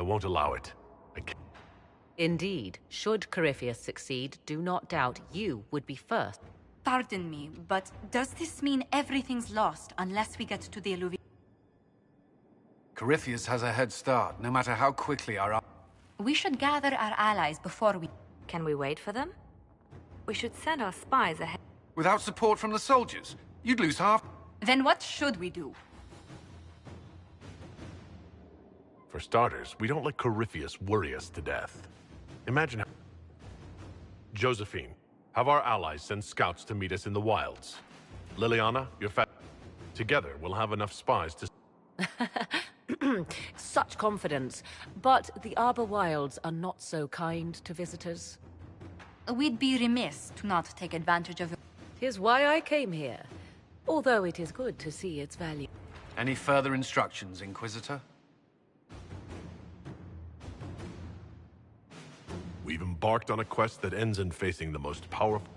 I won't allow it. I can't. Indeed, should Corypheus succeed, do not doubt you would be first. Pardon me, but does this mean everything's lost unless we get to the alluvium? Corypheus has a head start, no matter how quickly our... We should gather our allies before we... Can we wait for them? We should send our spies ahead. Without support from the soldiers, you'd lose half... Then what should we do? For starters, we don't let Corypheus worry us to death. Imagine how... Josephine, have our allies send scouts to meet us in the wilds. Liliana, you're together, we'll have enough spies to... Such confidence. But the Arbor Wilds are not so kind to visitors. We'd be remiss to not take advantage of it. 'Tis why I came here. Although it is good to see its value. Any further instructions, Inquisitor? We've embarked on a quest that ends in facing the most powerful...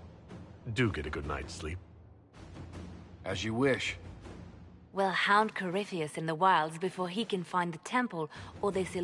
Do get a good night's sleep. As you wish. We'll hound Corypheus in the wilds before he can find the temple or this...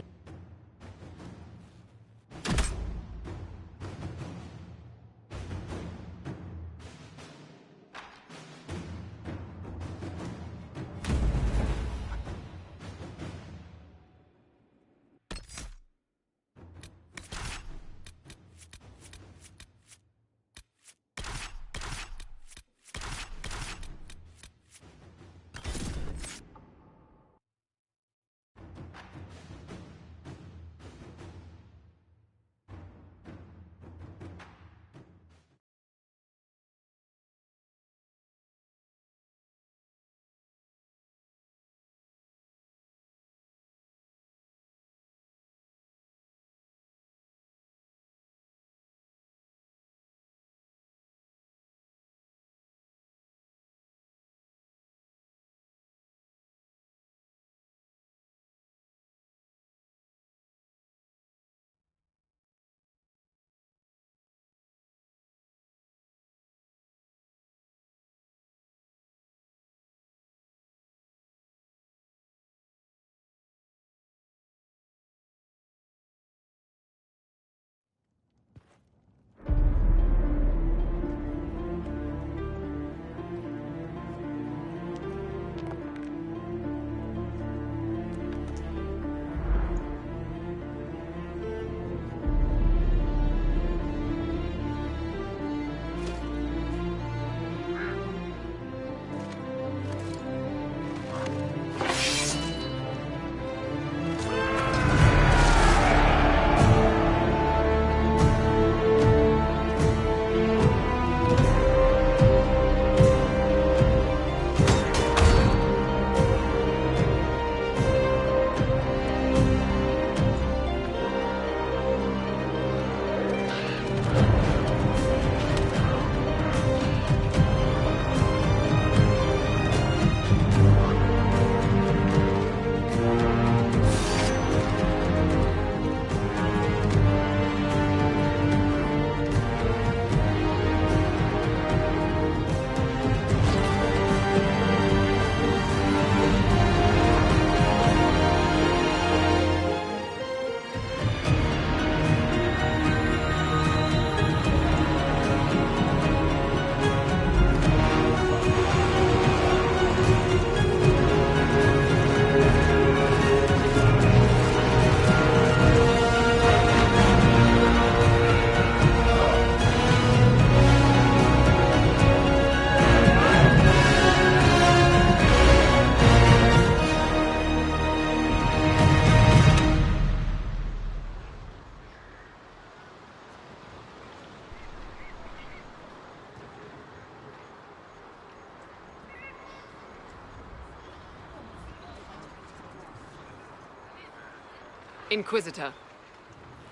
Inquisitor.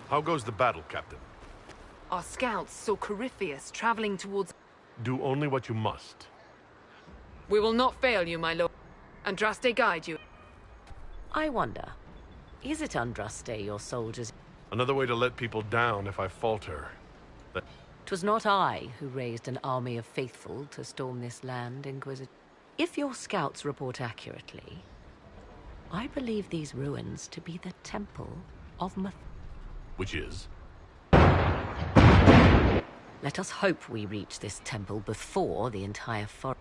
How goes the battle, Captain? Our scouts saw Corypheus traveling towards... Do only what you must. We will not fail you, my lord. Andraste guide you. I wonder, is it Andraste your soldiers? Another way to let people down if I falter. 'Twas not I who raised an army of faithful to storm this land, Inquisitor. If your scouts report accurately, I believe these ruins to be the temple of Which is? Let us hope we reach this temple before the entire forest.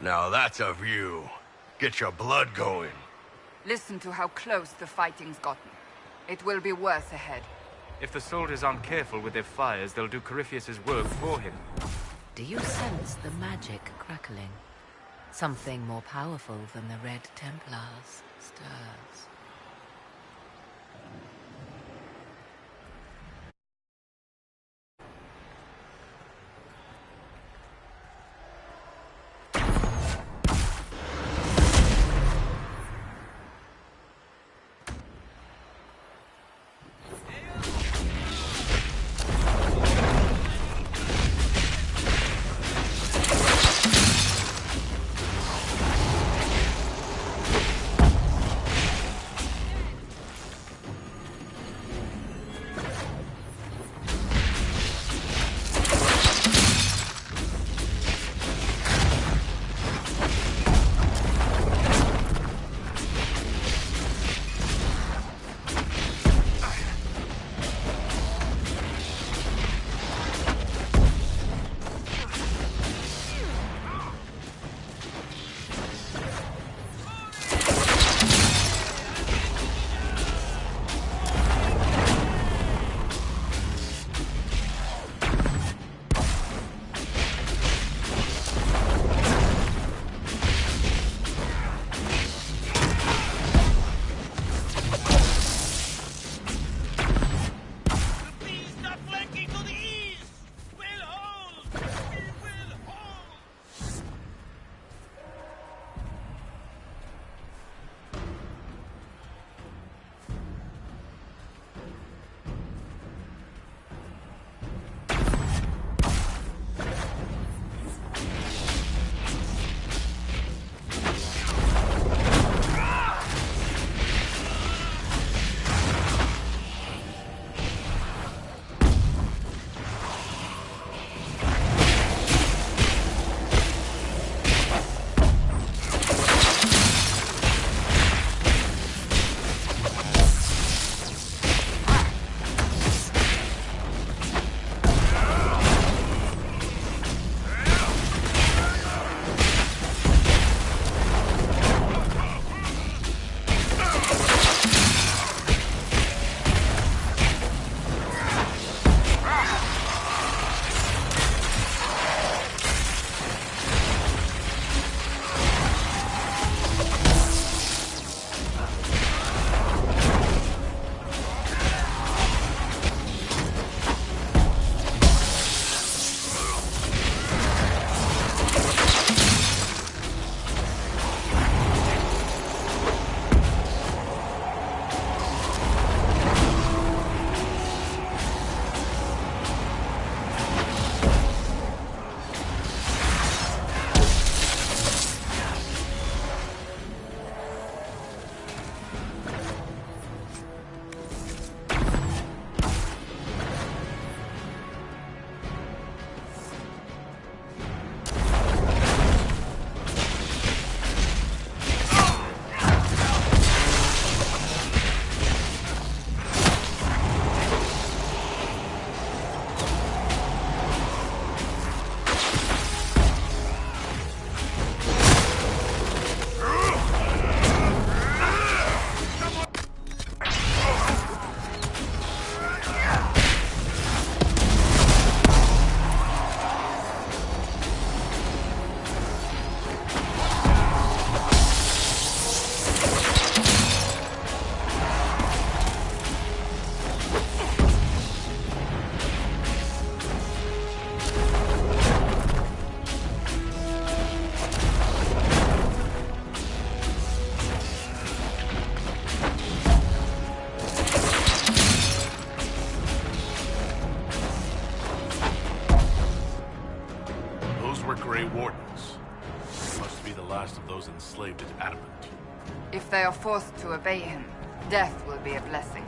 Now that's a view. Get your blood going. Listen to how close the fighting's gotten. It will be worse ahead. If the soldiers aren't careful with their fires, they'll do Corypheus's work for him. Do you sense the magic crackling? Something more powerful than the Red Templars stirs. last of those enslaved at adamant. If they are forced to obey him, death will be a blessing.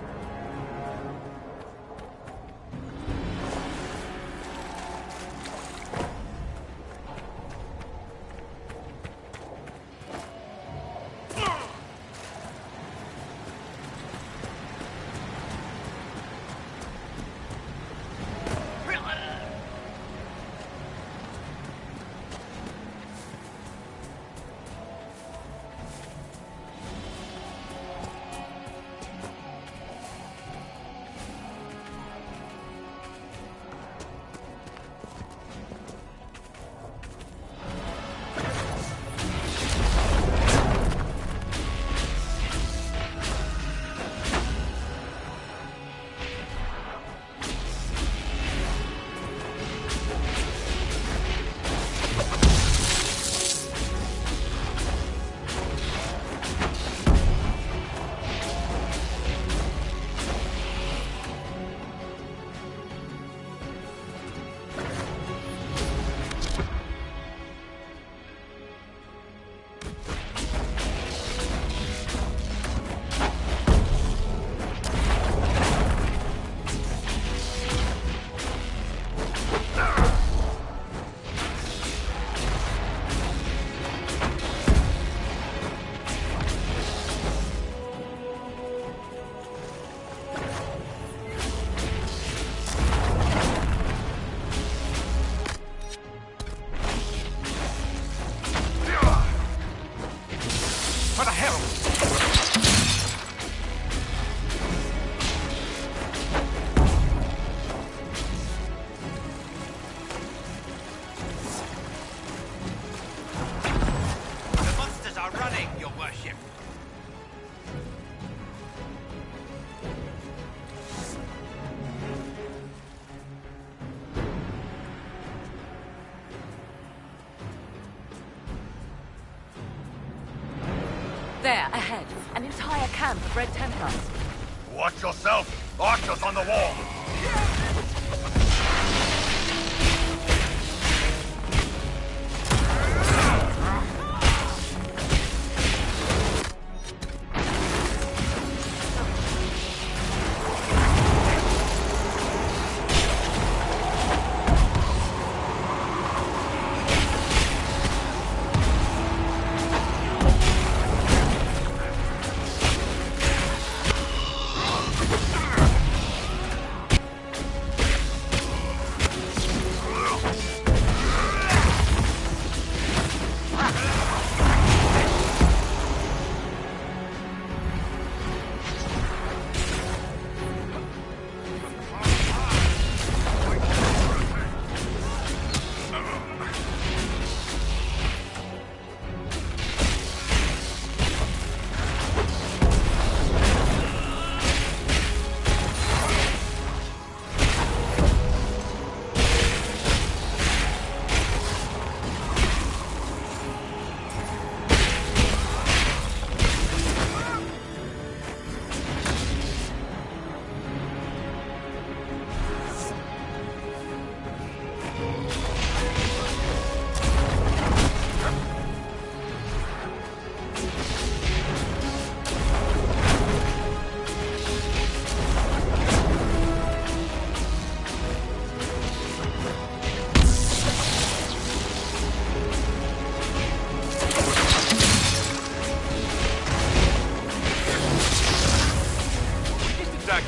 There, ahead. An entire camp of Red Templars. Watch yourself! Archers on the wall!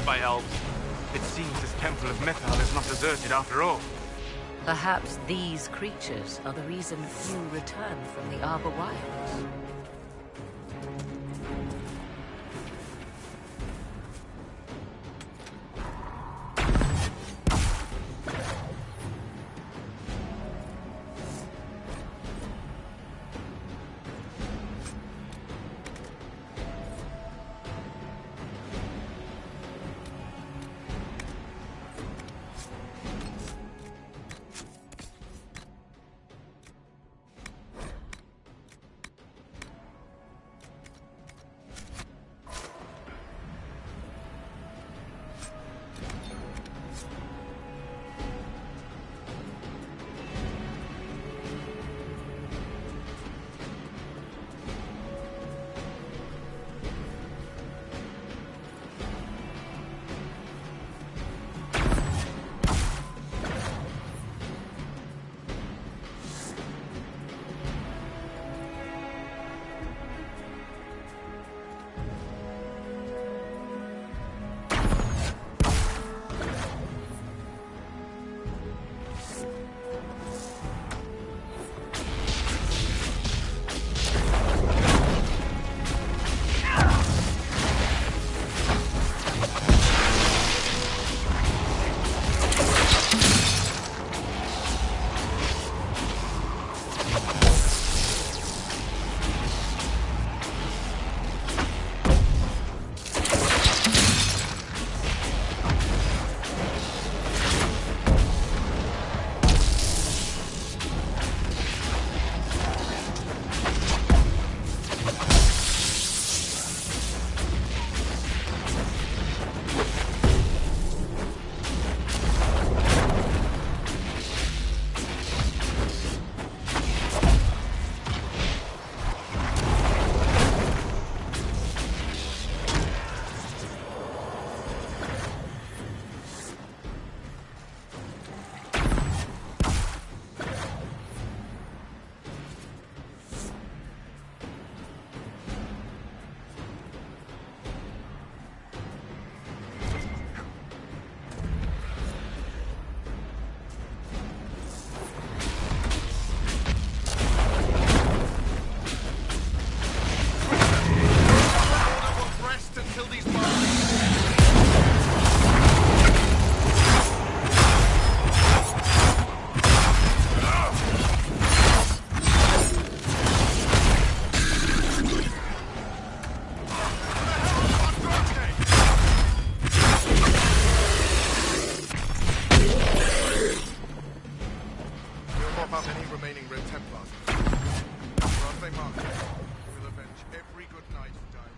By elves. It seems this temple of Methal is not deserted after all. Perhaps these creatures are the reason few return from the Arbor Wilds. they must. We'll avenge every good knight who died.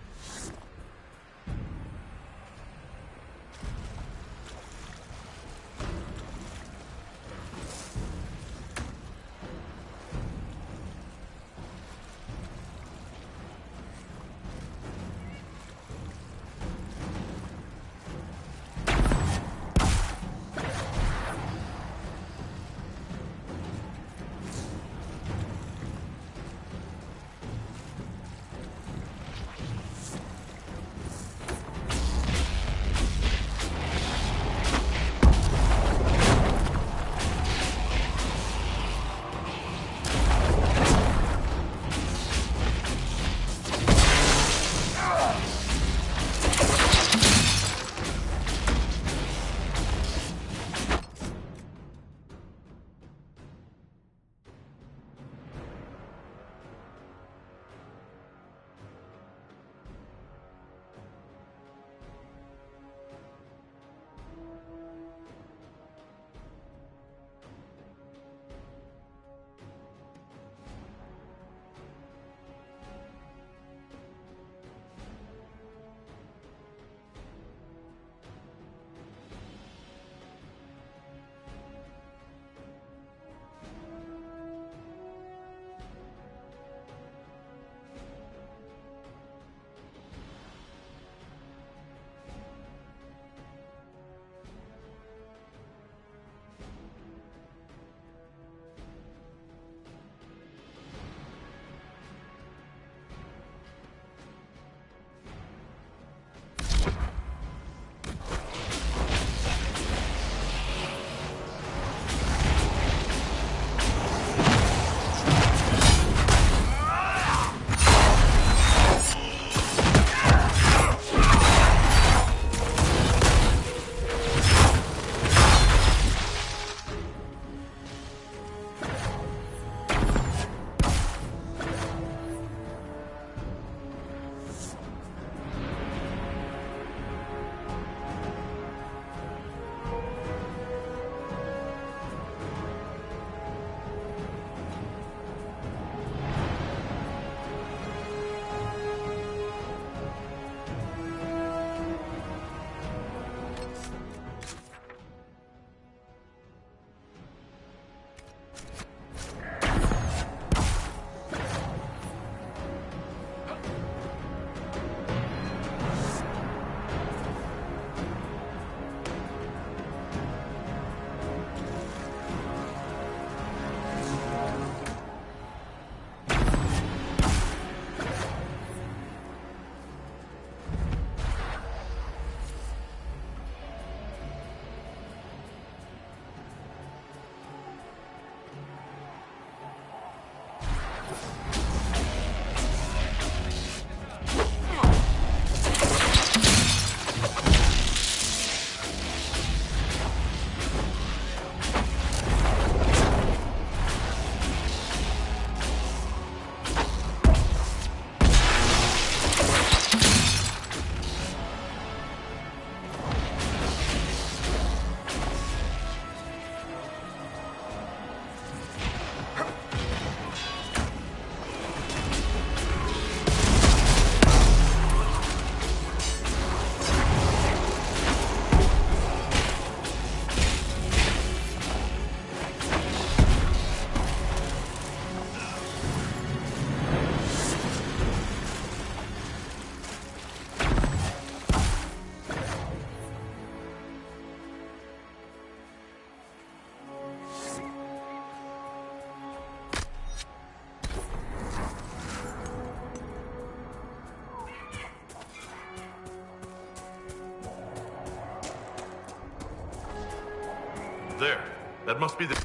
There. That must be the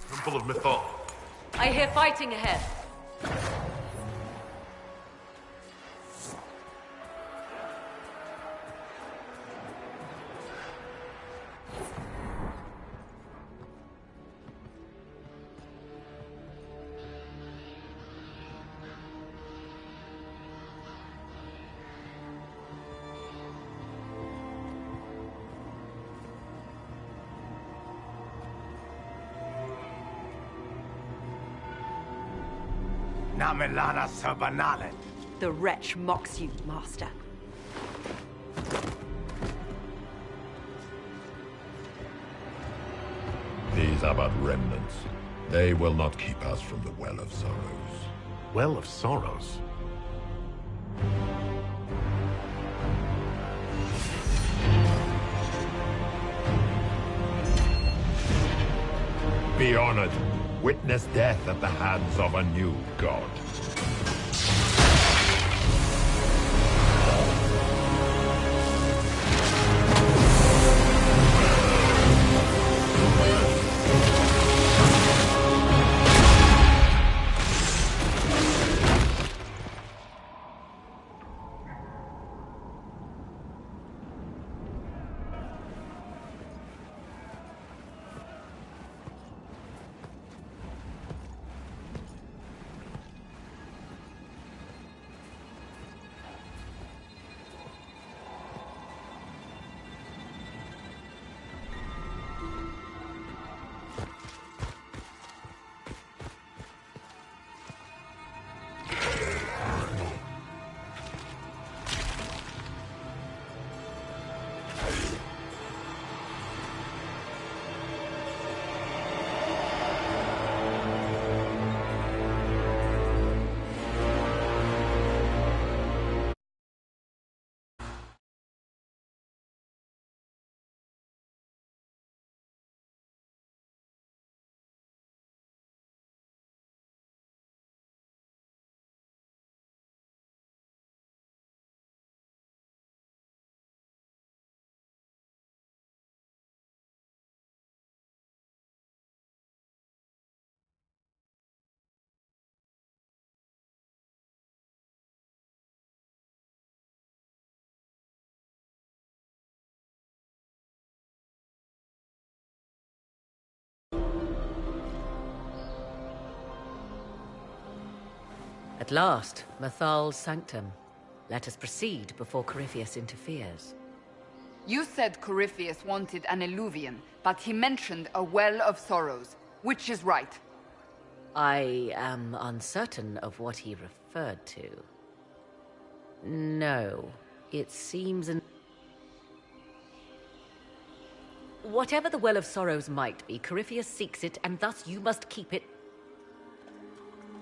Temple of Mythal. I hear fighting ahead. Namelana Sabanalet. The wretch mocks you, Master. These are but remnants. They will not keep us from the Well of Sorrows. Well of Sorrows? Be honored. Witness death at the hands of a new god. At last, Mathal's sanctum. Let us proceed before Corypheus interferes. You said Corypheus wanted an Eluvian, but he mentioned a Well of Sorrows. Which is right? I am uncertain of what he referred to. No, it seems Whatever the Well of Sorrows might be, Corypheus seeks it, and thus you must keep it.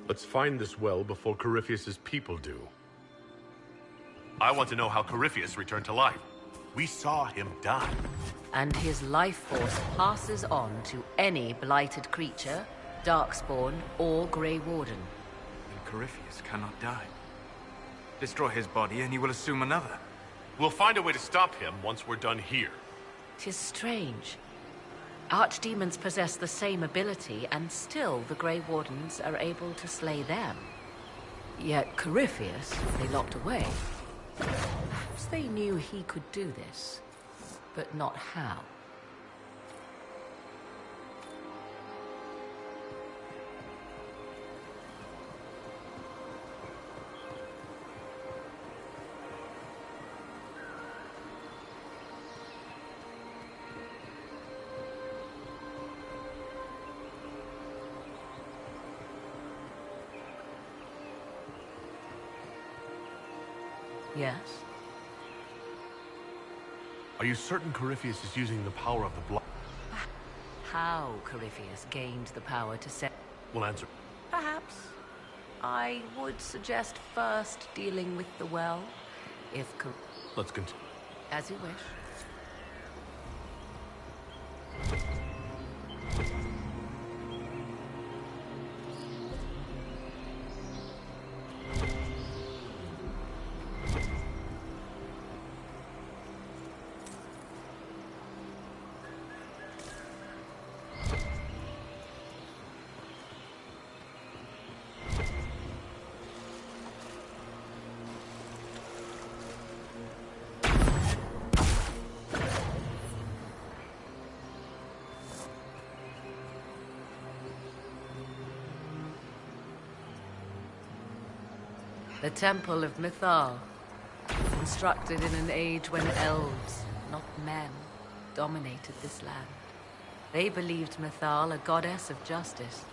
Let's find this well before Corypheus's people do. I want to know how Corypheus returned to life. We saw him die. And his life force passes on to any blighted creature, Darkspawn, or Grey Warden. And Corypheus cannot die. Destroy his body and he will assume another. We'll find a way to stop him once we're done here. 'Tis strange. Archdemons possess the same ability, and still the Grey Wardens are able to slay them. Yet Corypheus, they locked away. Perhaps they knew he could do this, but not how. Yes? Are you certain Corypheus is using the power of the blood? How Corypheus gained the power to set... We'll answer. Perhaps. I would suggest first dealing with the well, if... Let's continue. As you wish. The Temple of Mythal, constructed in an age when elves, not men, dominated this land. They believed Mythal a goddess of justice.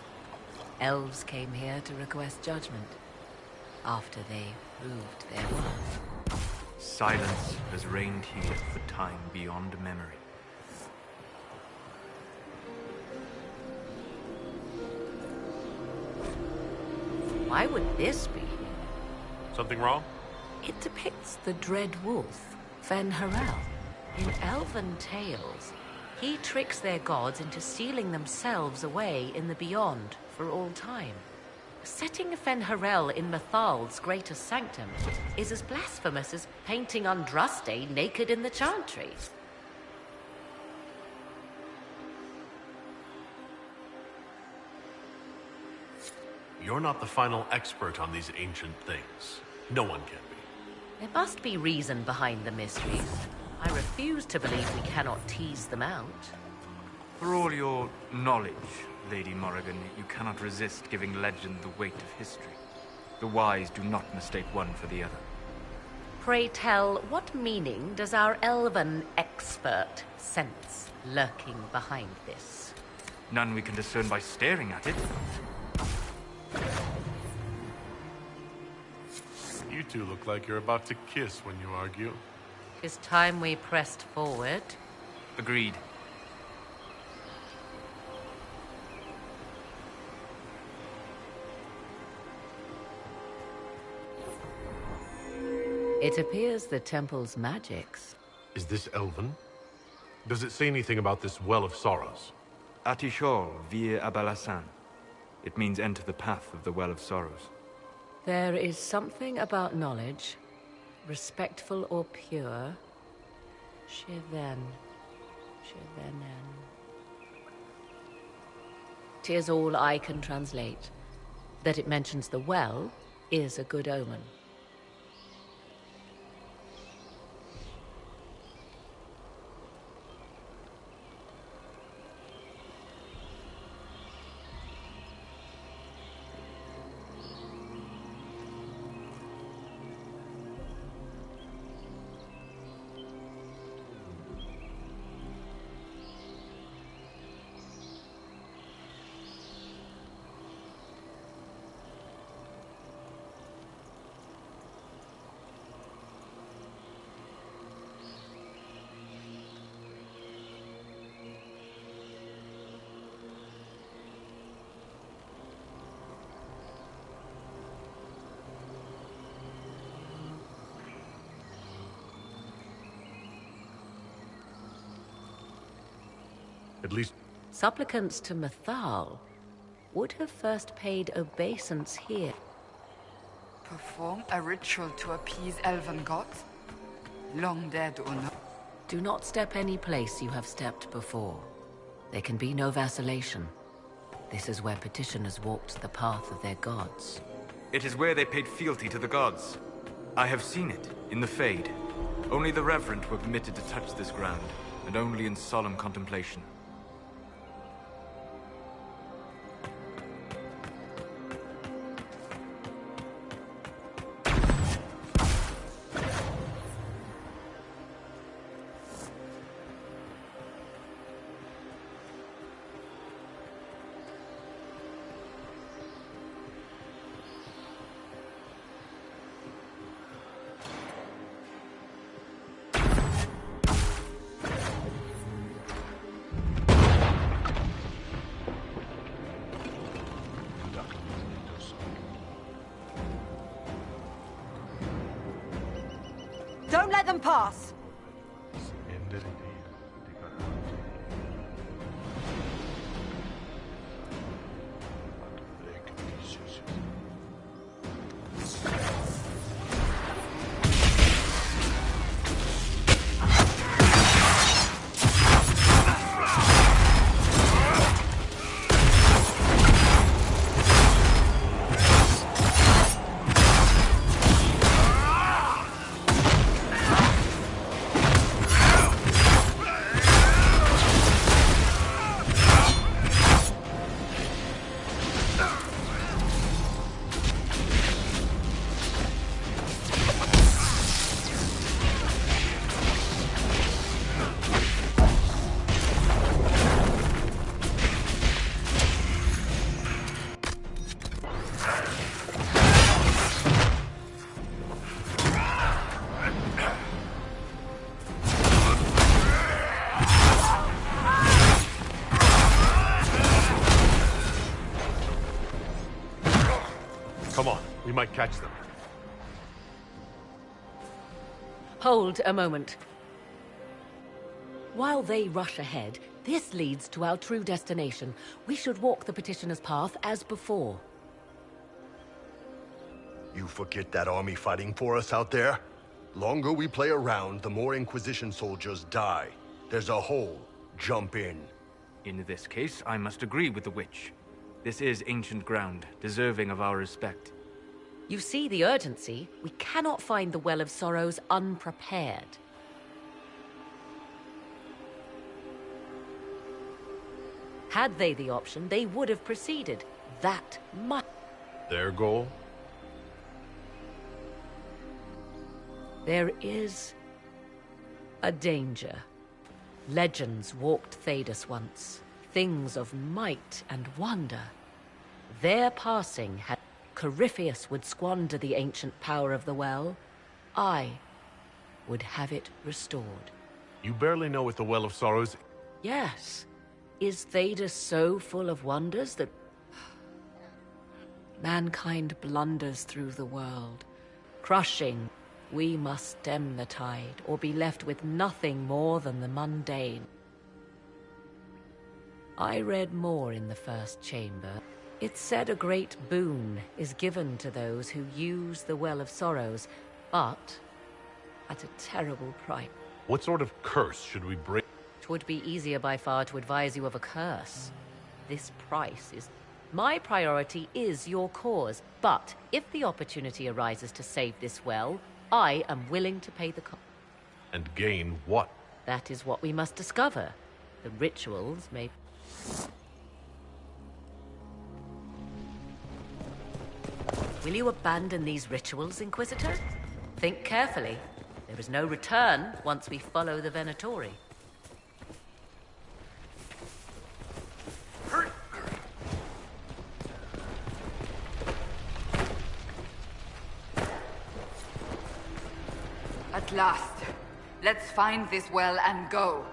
Elves came here to request judgment, after they proved their worth. Silence has reigned here for time beyond memory. Why would this be? Something wrong? It depicts the Dread Wolf, Fen-Harel. In elven tales, he tricks their gods into sealing themselves away in the beyond for all time. Setting Fen-Harel in Mathal's greatest sanctum is as blasphemous as painting Andraste naked in the chantry. You're not the final expert on these ancient things. No one can be. There must be reason behind the mysteries. I refuse to believe we cannot tease them out. For all your knowledge, Lady Morrigan, you cannot resist giving legend the weight of history. The wise do not mistake one for the other. Pray tell, what meaning does our elven expert sense lurking behind this? None we can discern by staring at it. You two look like you're about to kiss when you argue. 'Tis time we pressed forward. Agreed. It appears the temple's magics. Is this elven? Does it say anything about this Well of Sorrows? Atishol vir Abalasan. It means enter the path of the Well of Sorrows. There is something about knowledge, respectful or pure. Shivenen. 'Tis all I can translate. That it mentions the well is a good omen. At least... Supplicants to Mathal would have first paid obeisance here. Perform a ritual to appease elven gods? Long dead or no? Do not step any place you have stepped before. There can be no vacillation. This is where petitioners walked the path of their gods. It is where they paid fealty to the gods. I have seen it, in the Fade. Only the reverent were permitted to touch this ground, and only in solemn contemplation. Don't let them pass! Come on, we might catch them. Hold a moment. While they rush ahead, this leads to our true destination. We should walk the petitioner's path as before. You forget that army fighting for us out there? Longer we play around, the more Inquisition soldiers die. There's a hole. Jump in. In this case, I must agree with the witch. This is ancient ground, deserving of our respect. You see the urgency? We cannot find the Well of Sorrows unprepared. Had they the option, they would have proceeded. That much. Their goal? There is a danger. Legends walked Thedas once, things of might and wonder. Their passing had... Corypheus would squander the ancient power of the well. I would have it restored. You barely know what the Well of Sorrows... Yes. Is Thedas so full of wonders that... mankind blunders through the world, crushing... We must stem the tide, or be left with nothing more than the mundane. I read more in the first chamber. It said a great boon is given to those who use the Well of Sorrows, but at a terrible price. What sort of curse should we break? 'Twould be easier by far to advise you of a curse. This price is... My priority is your cause, but if the opportunity arises to save this well, I am willing to pay the cost. And gain what? That is what we must discover. The rituals may... Will you abandon these rituals, Inquisitor? Think carefully. There is no return once we follow the Venatori. At last. Let's find this well and go.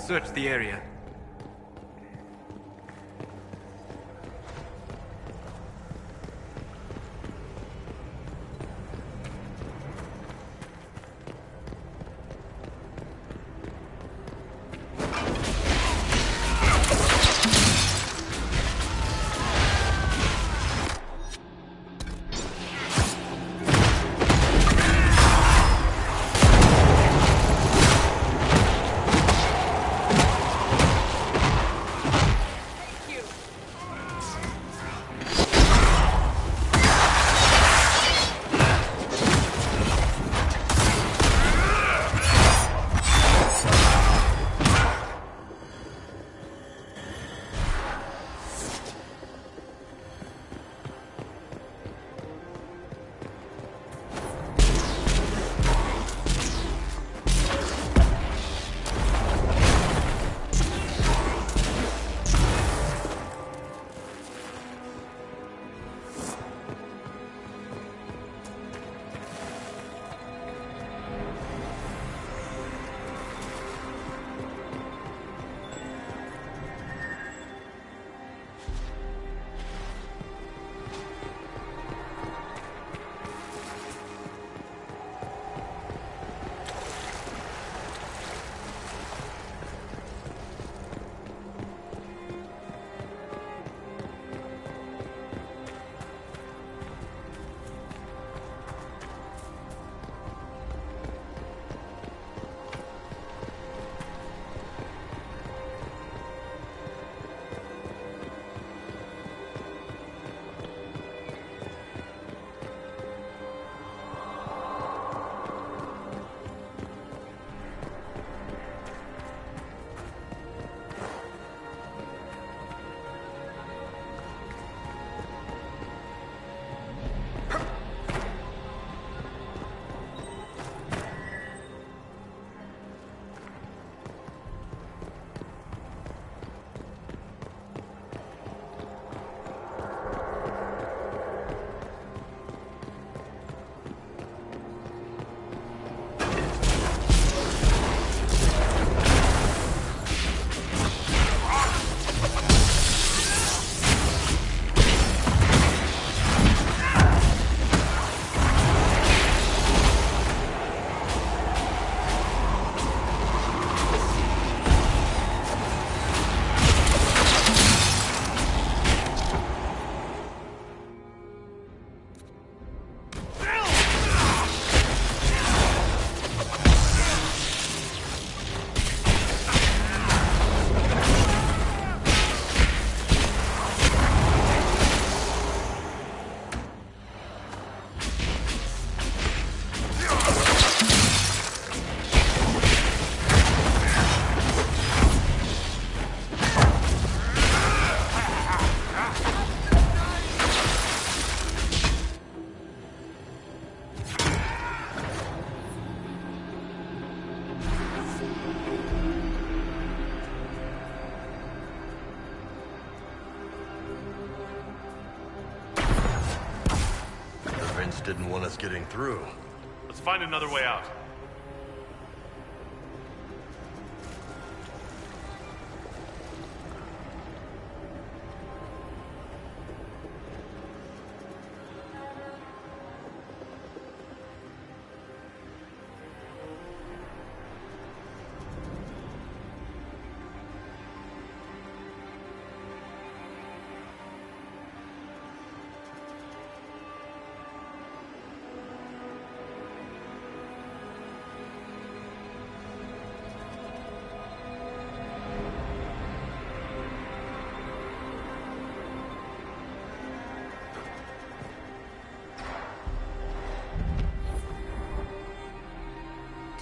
Search the area. Giants didn't want us getting through. Let's find another way out.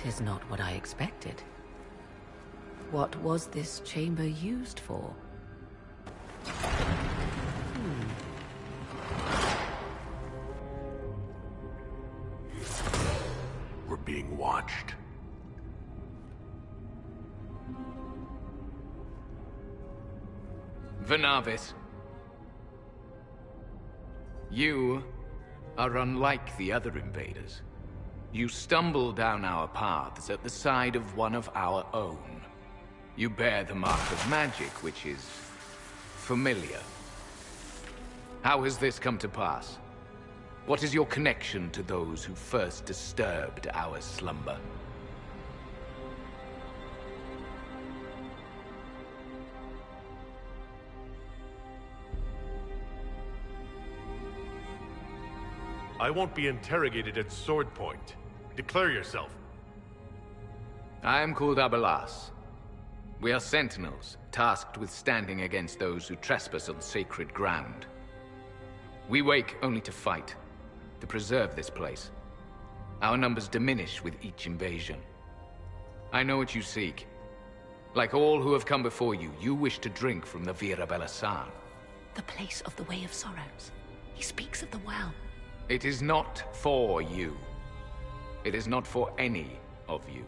Tis not what I expected. What was this chamber used for? We're being watched. Venavis. You are unlike the other invaders. You stumble down our paths at the side of one of our own. You bear the mark of magic, which is familiar. How has this come to pass? What is your connection to those who first disturbed our slumber? I won't be interrogated at sword point. Declare yourself. I am called Abelas. We are sentinels, tasked with standing against those who trespass on sacred ground. We wake only to fight, to preserve this place. Our numbers diminish with each invasion. I know what you seek. Like all who have come before you, you wish to drink from the Vira Belasan. The place of the Way of Sorrows. He speaks of the well. It is not for you. It is not for any of you.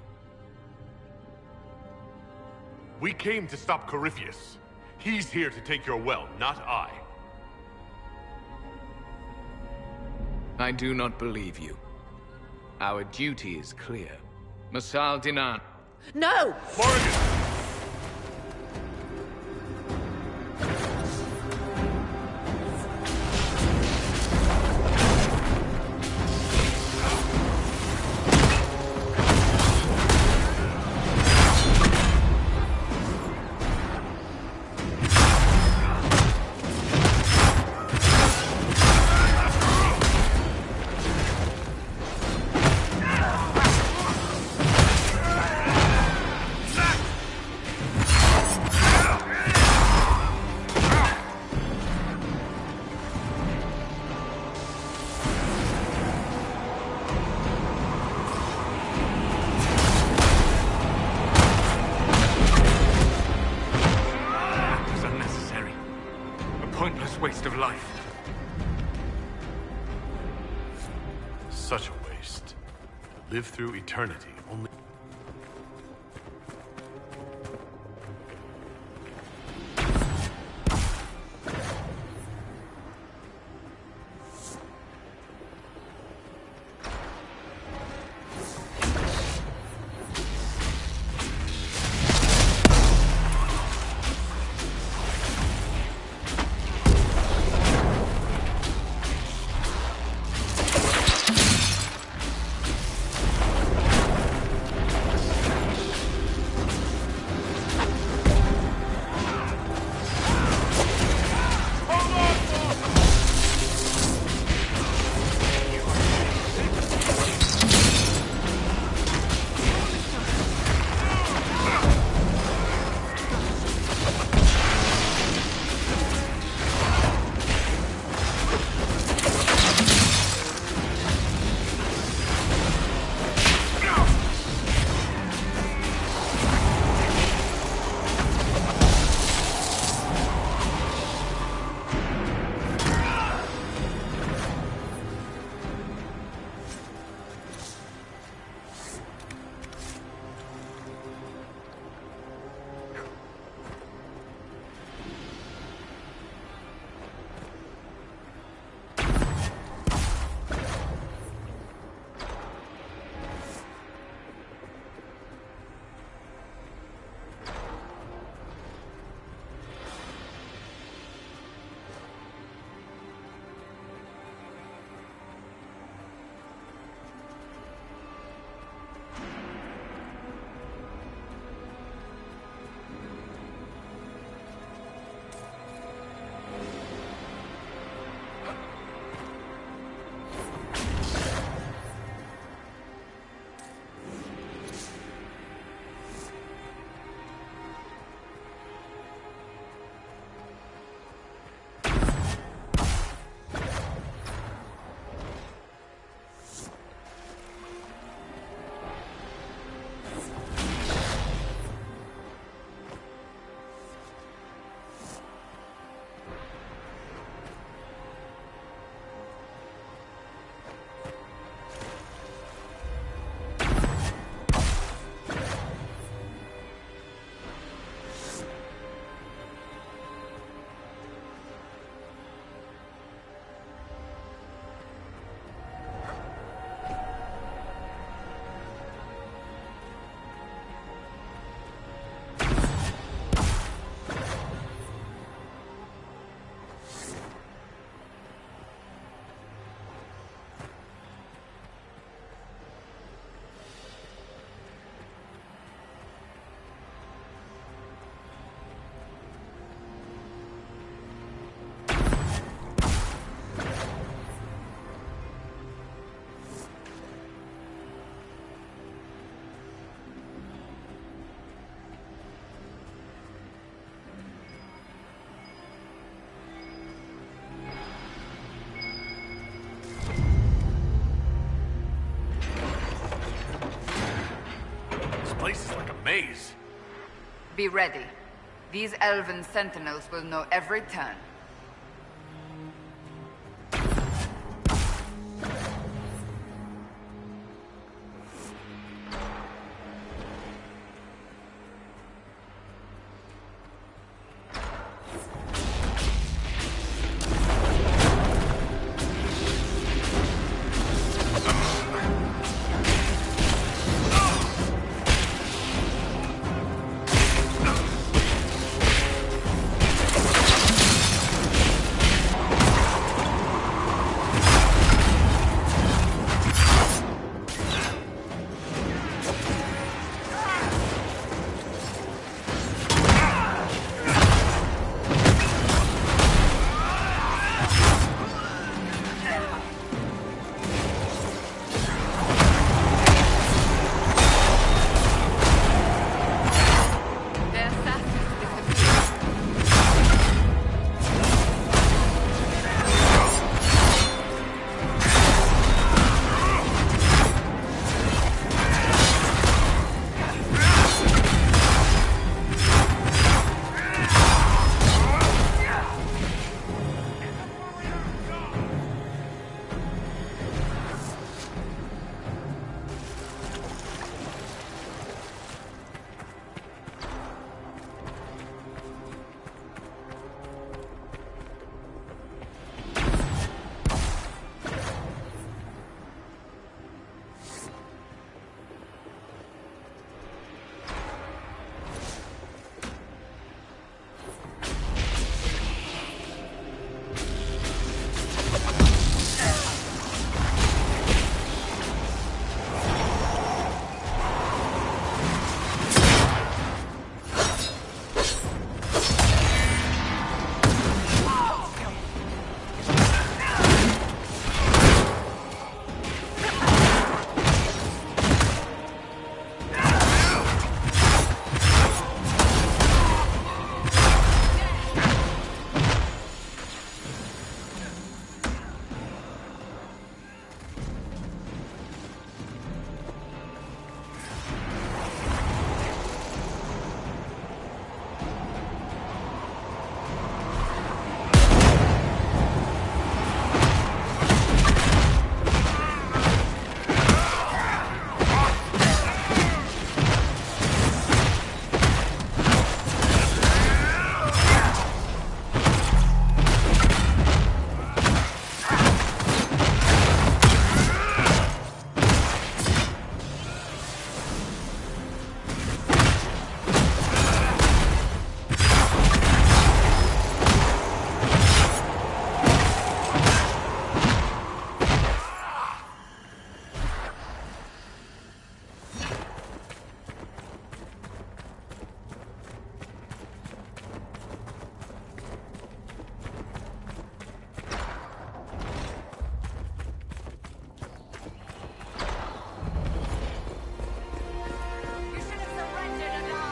We came to stop Corypheus. He's here to take your well, not I. I do not believe you. Our duty is clear. Masal Dinan. No! Morrigan! Waste of life. Such a waste. To live through eternity only... place is like a maze. Be ready. These elven sentinels will know every turn.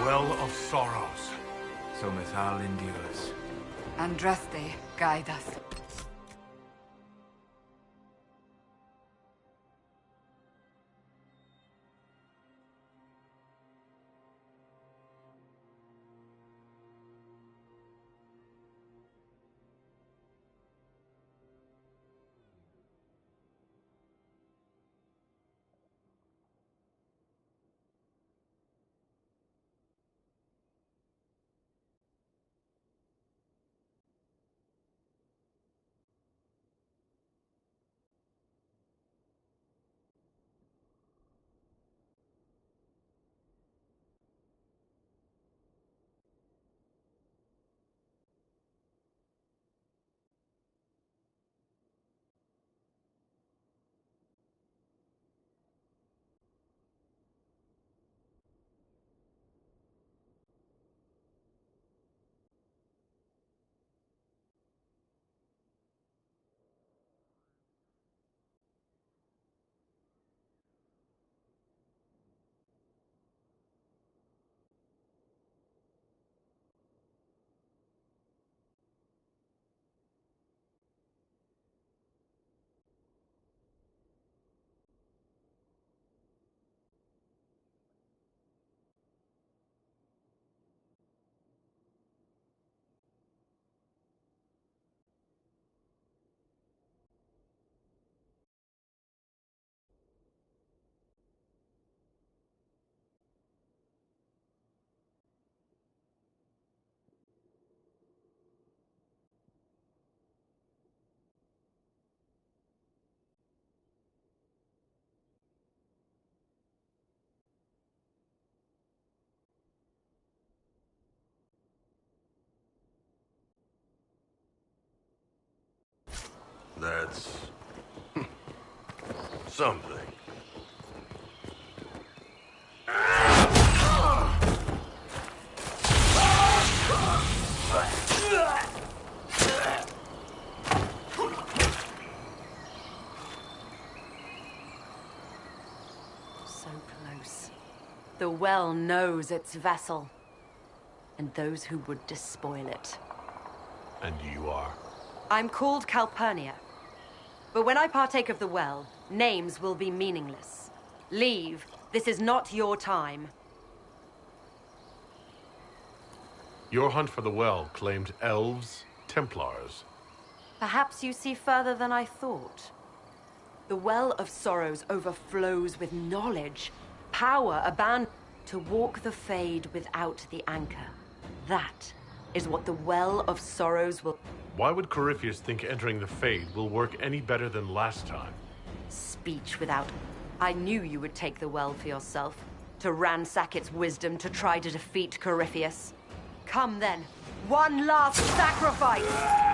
Well of Sorrows. So Mithal endures. Andraste, guide us. That's... something. So close. The well knows its vessel, and those who would despoil it. And you are? I'm called Calpurnia. But when I partake of the well, names will be meaningless. Leave. This is not your time. Your hunt for the well claimed elves, Templars. Perhaps you see further than I thought. The Well of Sorrows overflows with knowledge, power abandoned to walk the Fade without the anchor. That is what the Well of Sorrows will... Why would Corypheus think entering the Fade will work any better than last time? Speech without... I knew you would take the well for yourself, to ransack its wisdom to try to defeat Corypheus. Come then, one last sacrifice!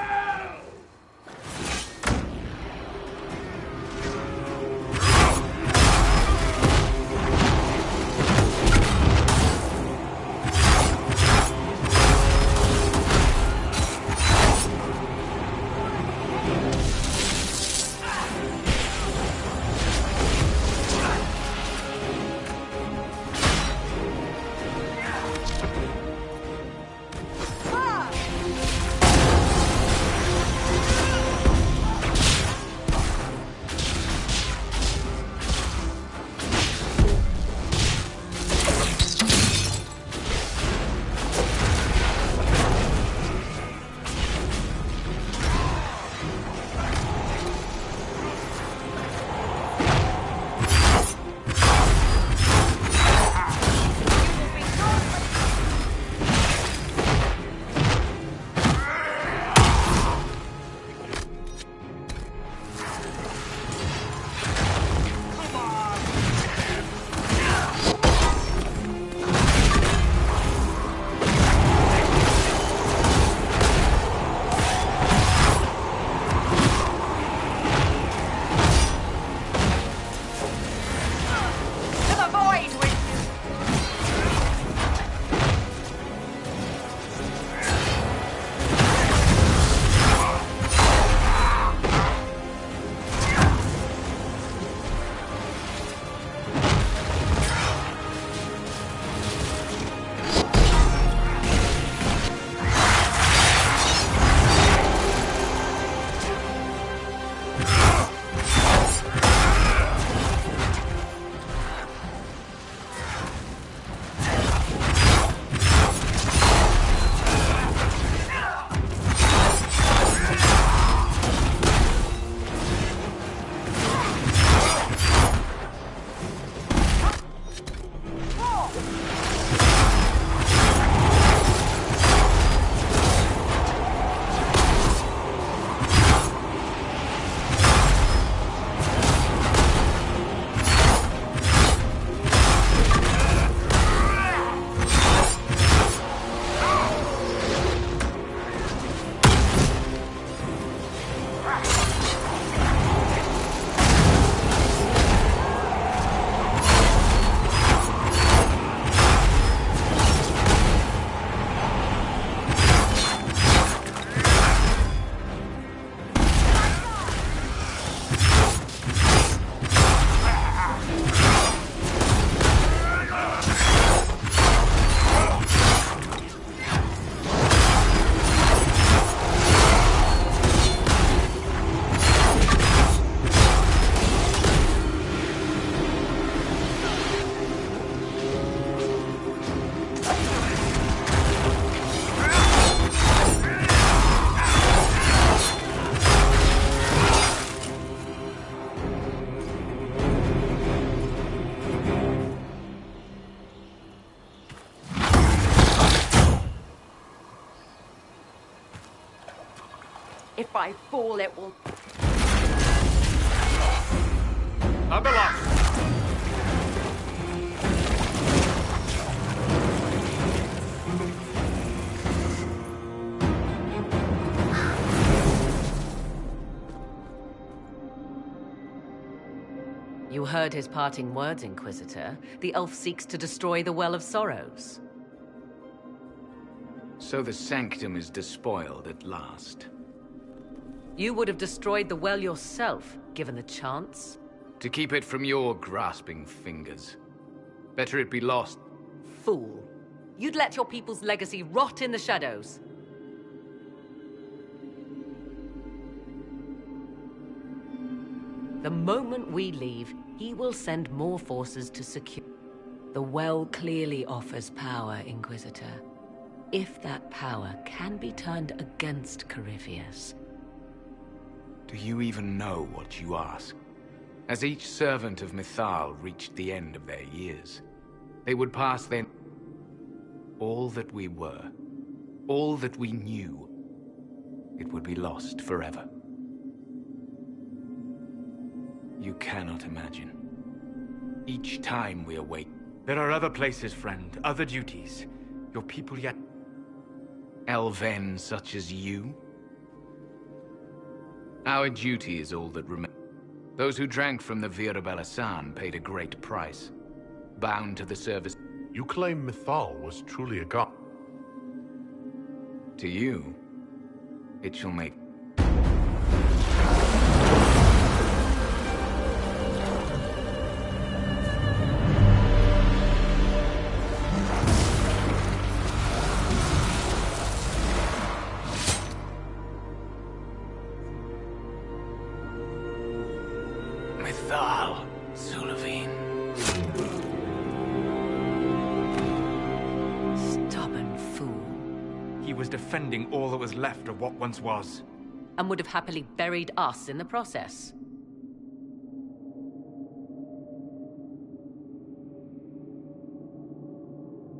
If I fall, it will... You heard his parting words, Inquisitor. The elf seeks to destroy the Well of Sorrows. So the Sanctum is despoiled at last. You would have destroyed the well yourself, given the chance. To keep it from your grasping fingers. Better it be lost. Fool. You'd let your people's legacy rot in the shadows. The moment we leave, he will send more forces to secure. The well clearly offers power, Inquisitor. If that power can be turned against Corypheus. Do you even know what you ask? As each servant of Mythal reached the end of their years, they would pass then. All that we were, all that we knew, it would be lost forever. You cannot imagine. Each time we awake... There are other places, friend, other duties. Your people yet... Elven such as you? Our duty is all that remains. Those who drank from the Vira Belasan paid a great price. Bound to the service... You claim Mythal was truly a god. To you, it shall make... Mythal, Sulavine. Stubborn fool. He was defending all that was left of what once was. And would have happily buried us in the process.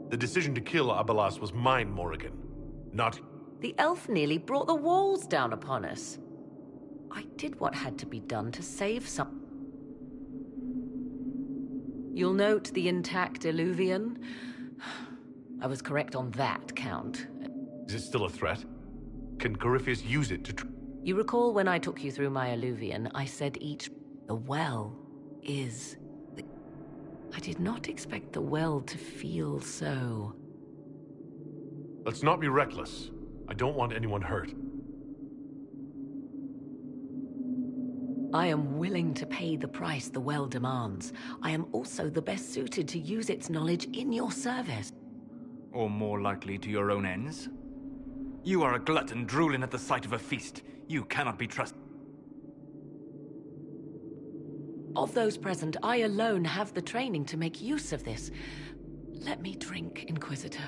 The decision to kill Abelas was mine, Morrigan. Not... The elf nearly brought the walls down upon us. I did what had to be done to save some... You'll note the intact Illuvian. I was correct on that count. Is it still a threat? Can Corypheus use it to... You recall when I took you through my Illuvian, I said the well is... I did not expect the well to feel so... Let's not be reckless. I don't want anyone hurt. I am willing to pay the price the well demands. I am also the best suited to use its knowledge in your service. Or more likely to your own ends? You are a glutton drooling at the sight of a feast. You cannot be trusted. Of those present, I alone have the training to make use of this. Let me drink, Inquisitor.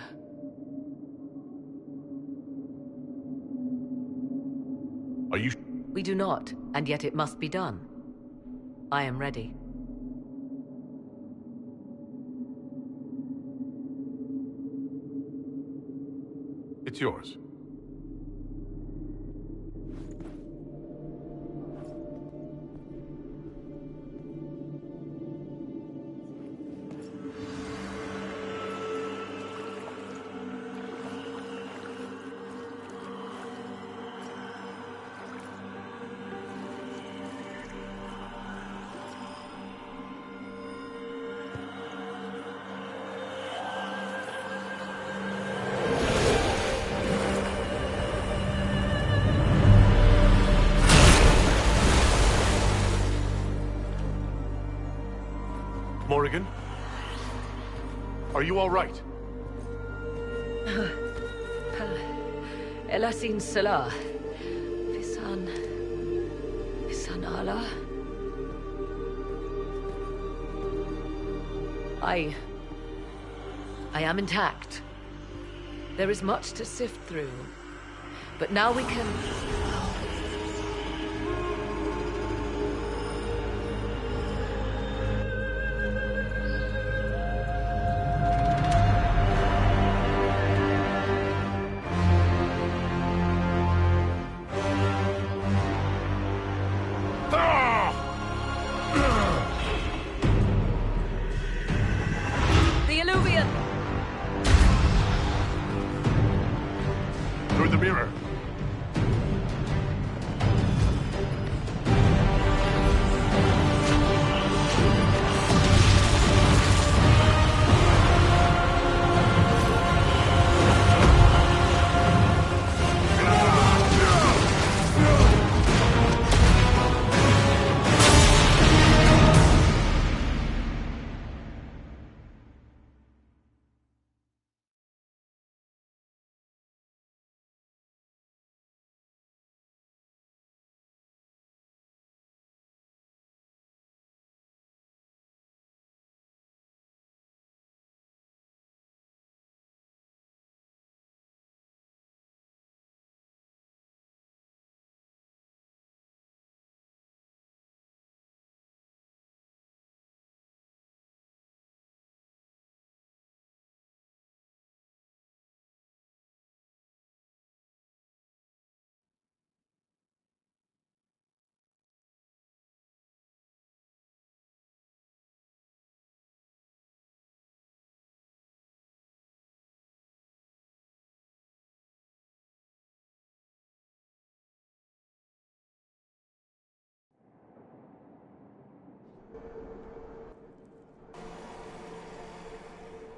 Are you... We do not, and yet it must be done. I am ready. It's yours. Morrigan? Are you all right? Elasin Salah. Visan Allah. I am intact. There is much to sift through. But now we can... Through the mirror.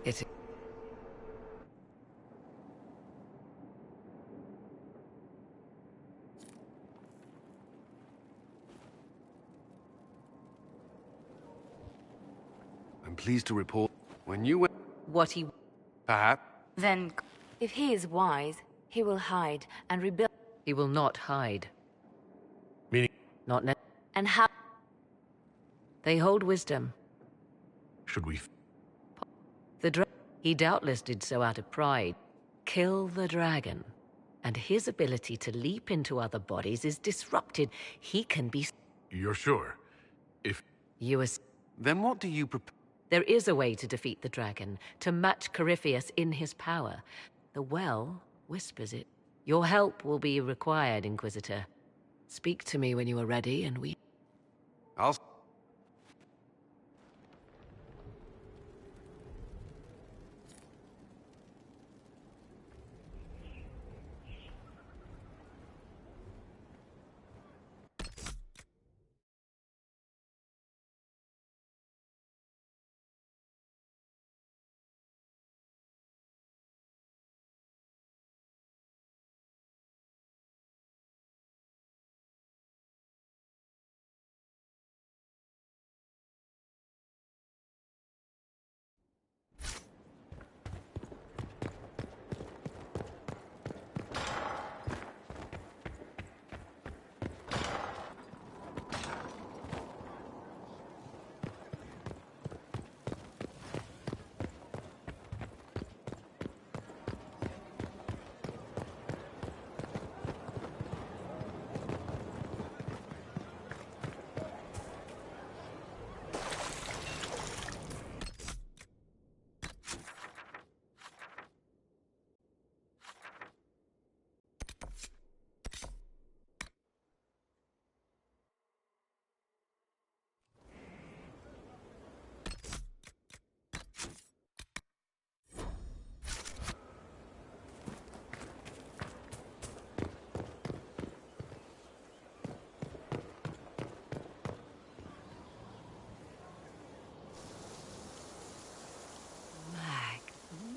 It... I'm pleased to report when you went... What he... Perhaps. Then... If he is wise, he will hide and rebuild. He will not hide. Meaning? Not ne... And how... They hold wisdom. Should we... He doubtless did so out of pride. Kill the dragon, and his ability to leap into other bodies is disrupted. He can be... You're sure? If... You as... Then what do you propose? There is a way to defeat the dragon, to match Corypheus in his power. The well whispers it. Your help will be required, Inquisitor. Speak to me when you are ready, and we... I'll...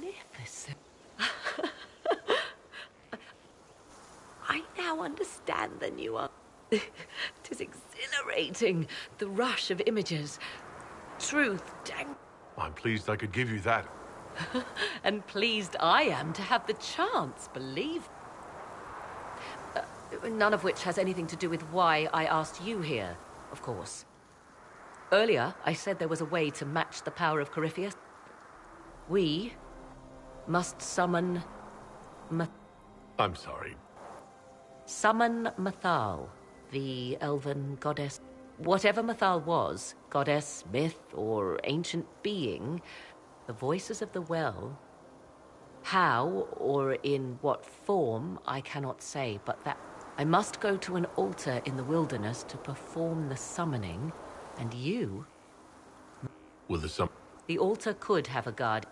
Magnificent. I now understand the nuance. Tis exhilarating, the rush of images. Truth, dang. I'm pleased I could give you that. And pleased I am to have the chance, believe. None of which has anything to do with why I asked you here, of course. Earlier, I said there was a way to match the power of Corypheus. We must summon... I'm sorry. Summon Mathal, the elven goddess. Whatever Mathal was, goddess, myth, or ancient being, the voices of the well... How, or in what form, I cannot say, but that... I must go to an altar in the wilderness to perform the summoning, and you... Will the The altar could have a guard.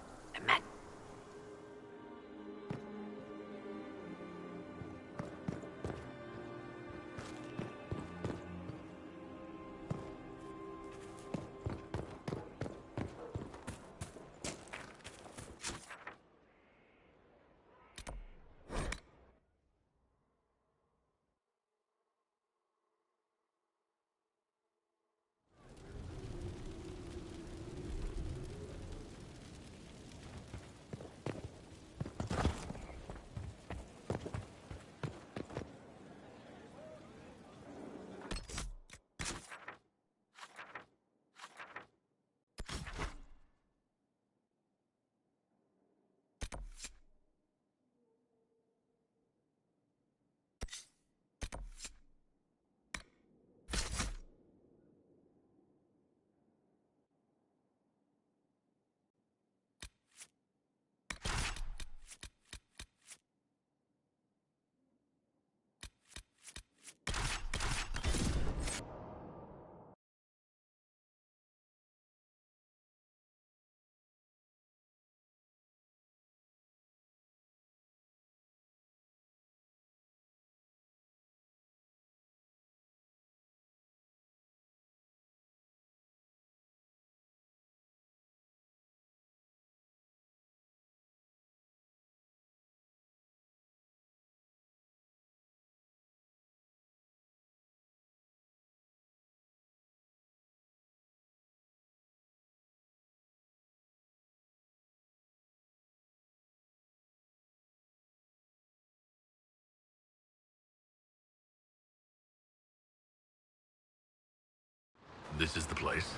This is the place.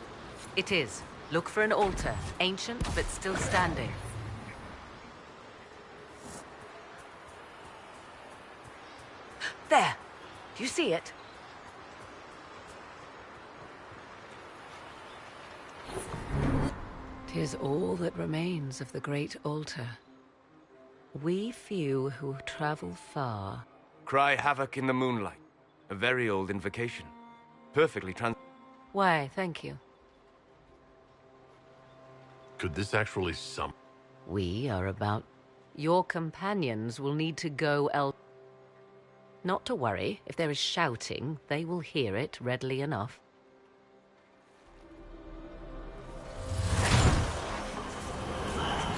It is. Look for an altar, ancient but still standing. There! Do you see it? 'Tis all that remains of the great altar. We few who travel far... Cry havoc in the moonlight. A very old invocation. Perfectly Why, thank you. Could this actually sum... We are about... Your companions will need to go Not to worry. If there is shouting, they will hear it readily enough.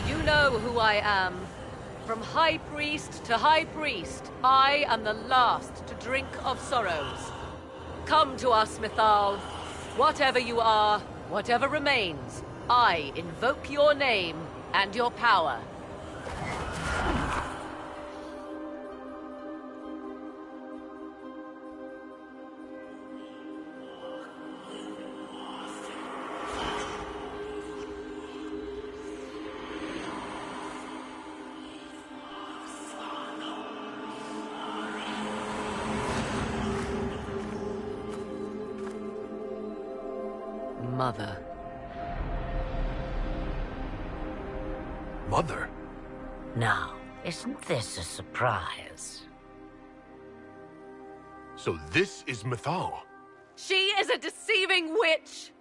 You know who I am. From High Priest to High Priest, I am the last to drink of sorrows. Come to us, Mythal. Whatever you are, whatever remains, I invoke your name and your power. Mother. Mother? Now, isn't this a surprise? So this is Mythal. She is a deceiving witch!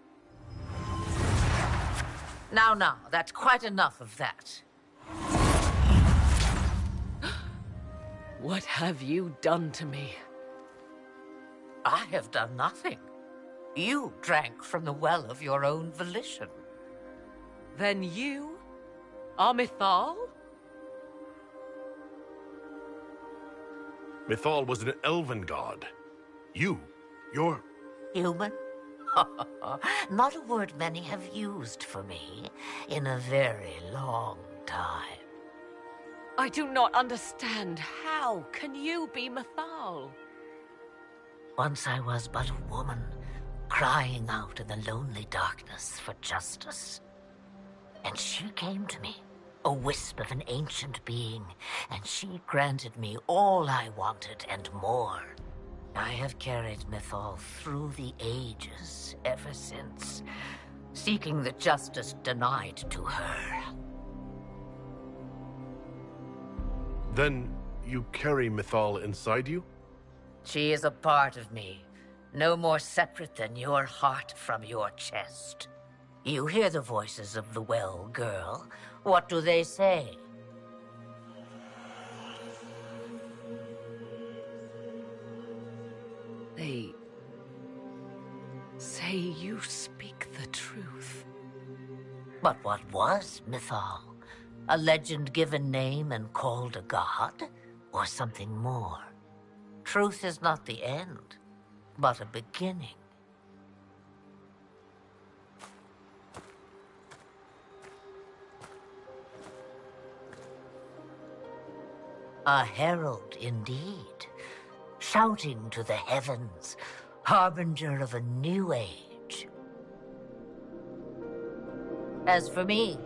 Now, that's quite enough of that. What have you done to me? I have done nothing. You drank from the well of your own volition. Then you are Mythal? Mythal was an elven god. You're... Human? Not a word many have used for me in a very long time. I do not understand. How can you be Mythal? Once I was but a woman, crying out in the lonely darkness for justice. And she came to me, a wisp of an ancient being, and she granted me all I wanted and more. I have carried Mythal through the ages ever since, seeking the justice denied to her. Then you carry Mythal inside you? She is a part of me, no more separate than your heart from your chest. You hear the voices of the well, girl. What do they say? They say you speak the truth. But what was Mythal? A legend given name and called a god? Or something more? Truth is not the end, but a beginning. A herald indeed, shouting to the heavens, harbinger of a new age. As for me,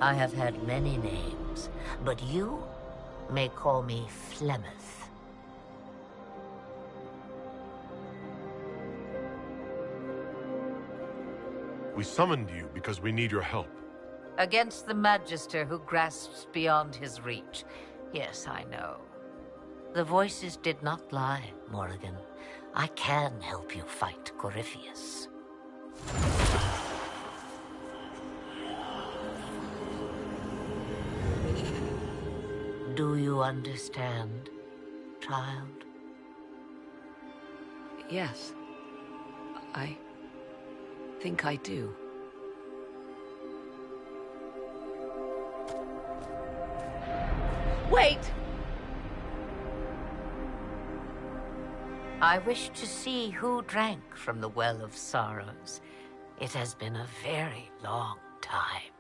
I have had many names, but you may call me Flemeth. We summoned you because we need your help. Against the Magister who grasps beyond his reach. Yes, I know. The voices did not lie, Morrigan. I can help you fight Corypheus. Do you understand, child? Yes. I think I do. Wait! I wish to see who drank from the Well of Sorrows. It has been a very long time.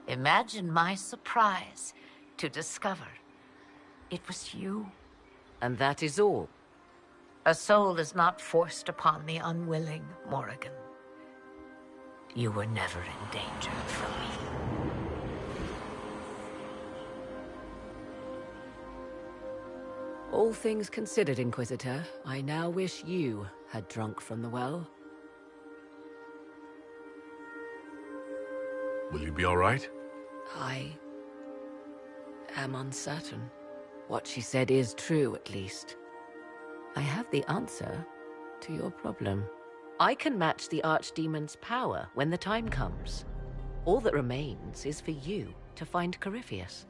Imagine my surprise to discover it was you. And that is all? A soul is not forced upon the unwilling, Morrigan. You were never in danger from me. All things considered, Inquisitor, I now wish you had drunk from the well. Will you be all right? I am uncertain. What she said is true, at least. I have the answer to your problem. I can match the Archdemon's power when the time comes. All that remains is for you to find Corypheus.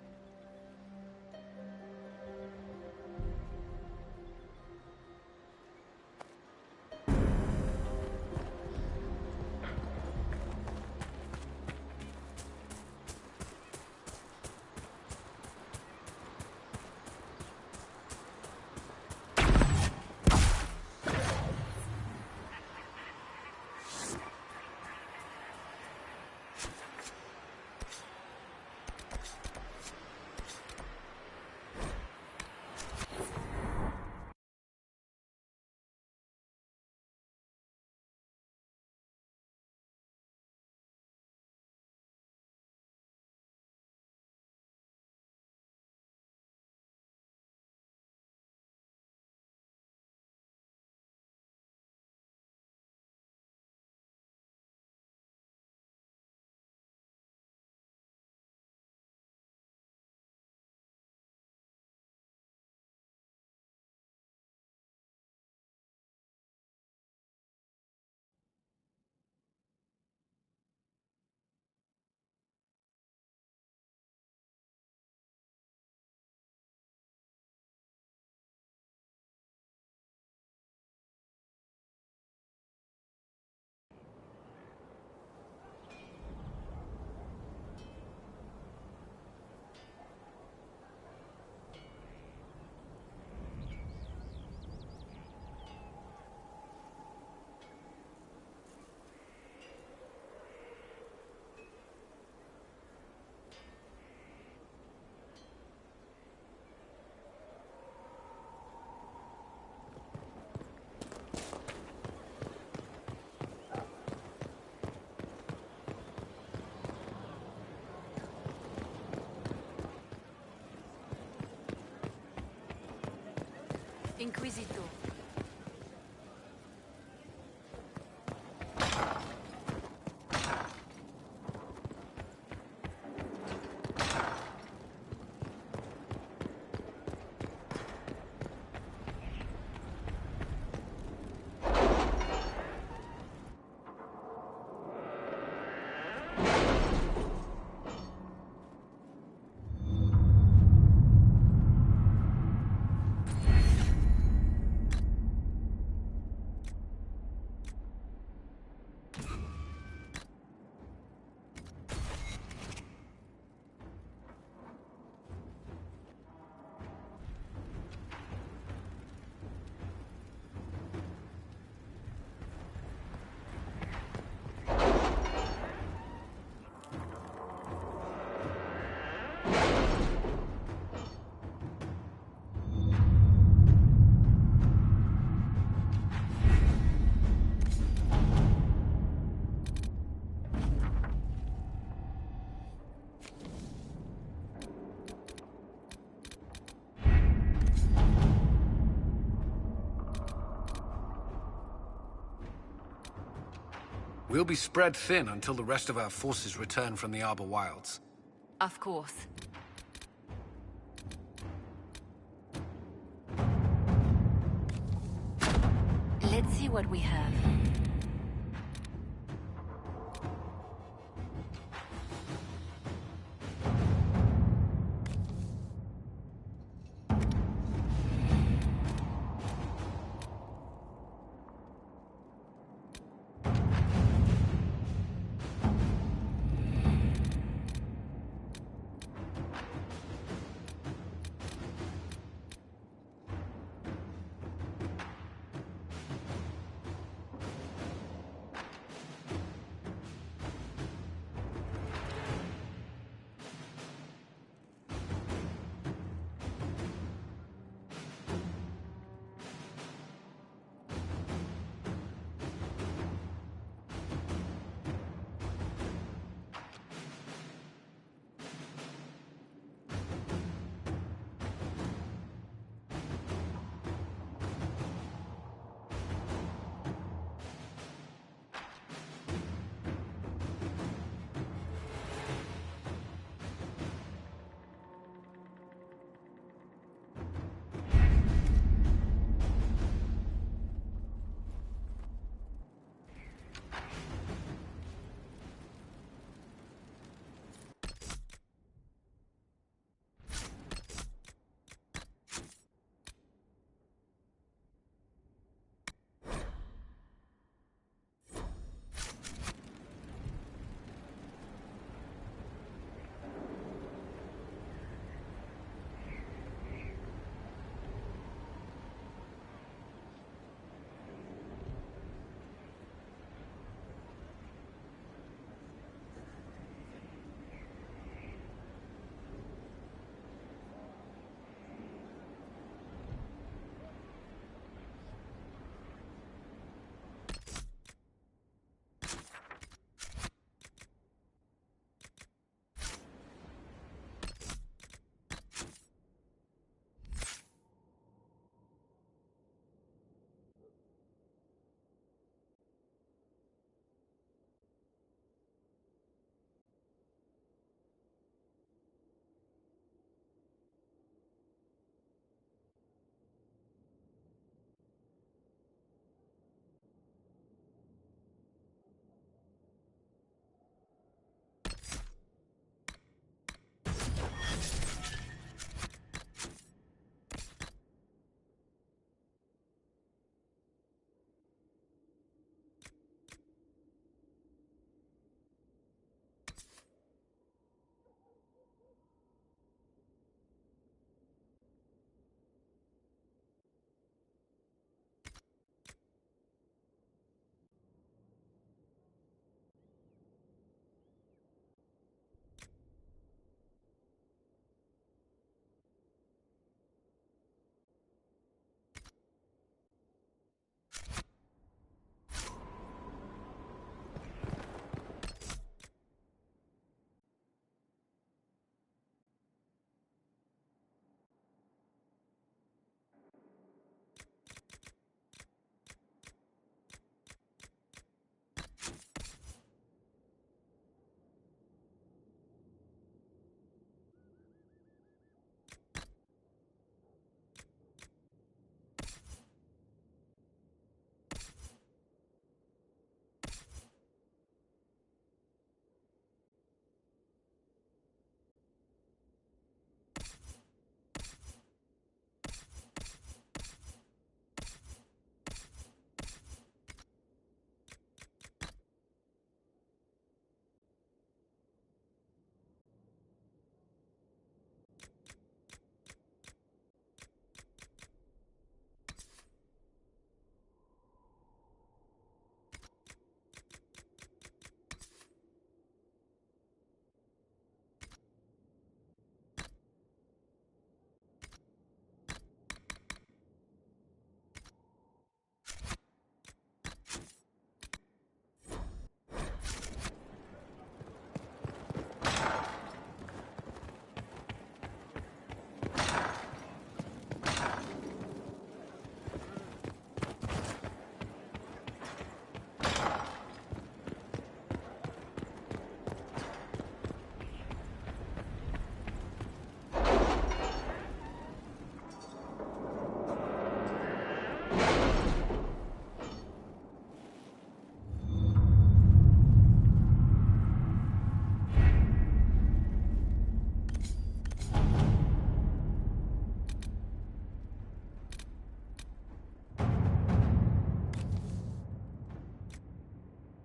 Inquisitor. We'll be spread thin until the rest of our forces return from the Arbor Wilds. Of course. Let's see what we have.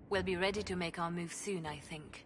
We'll be ready to make our move soon, I think.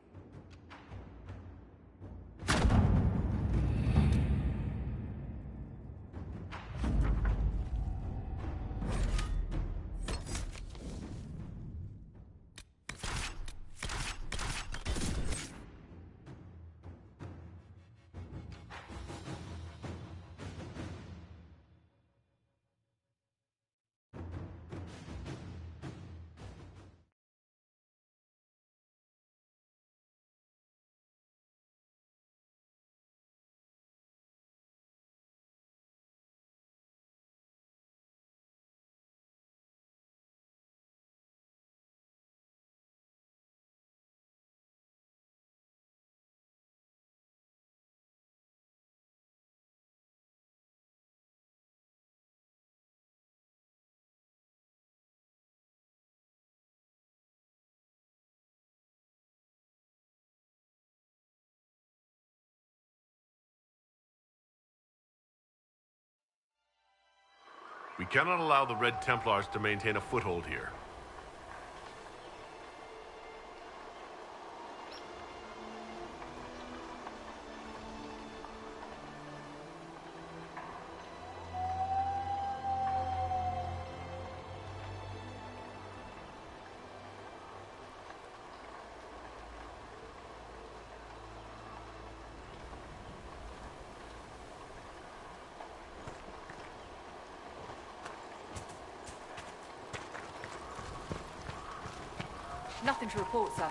We cannot allow the Red Templars to maintain a foothold here. Nothing to report, sir.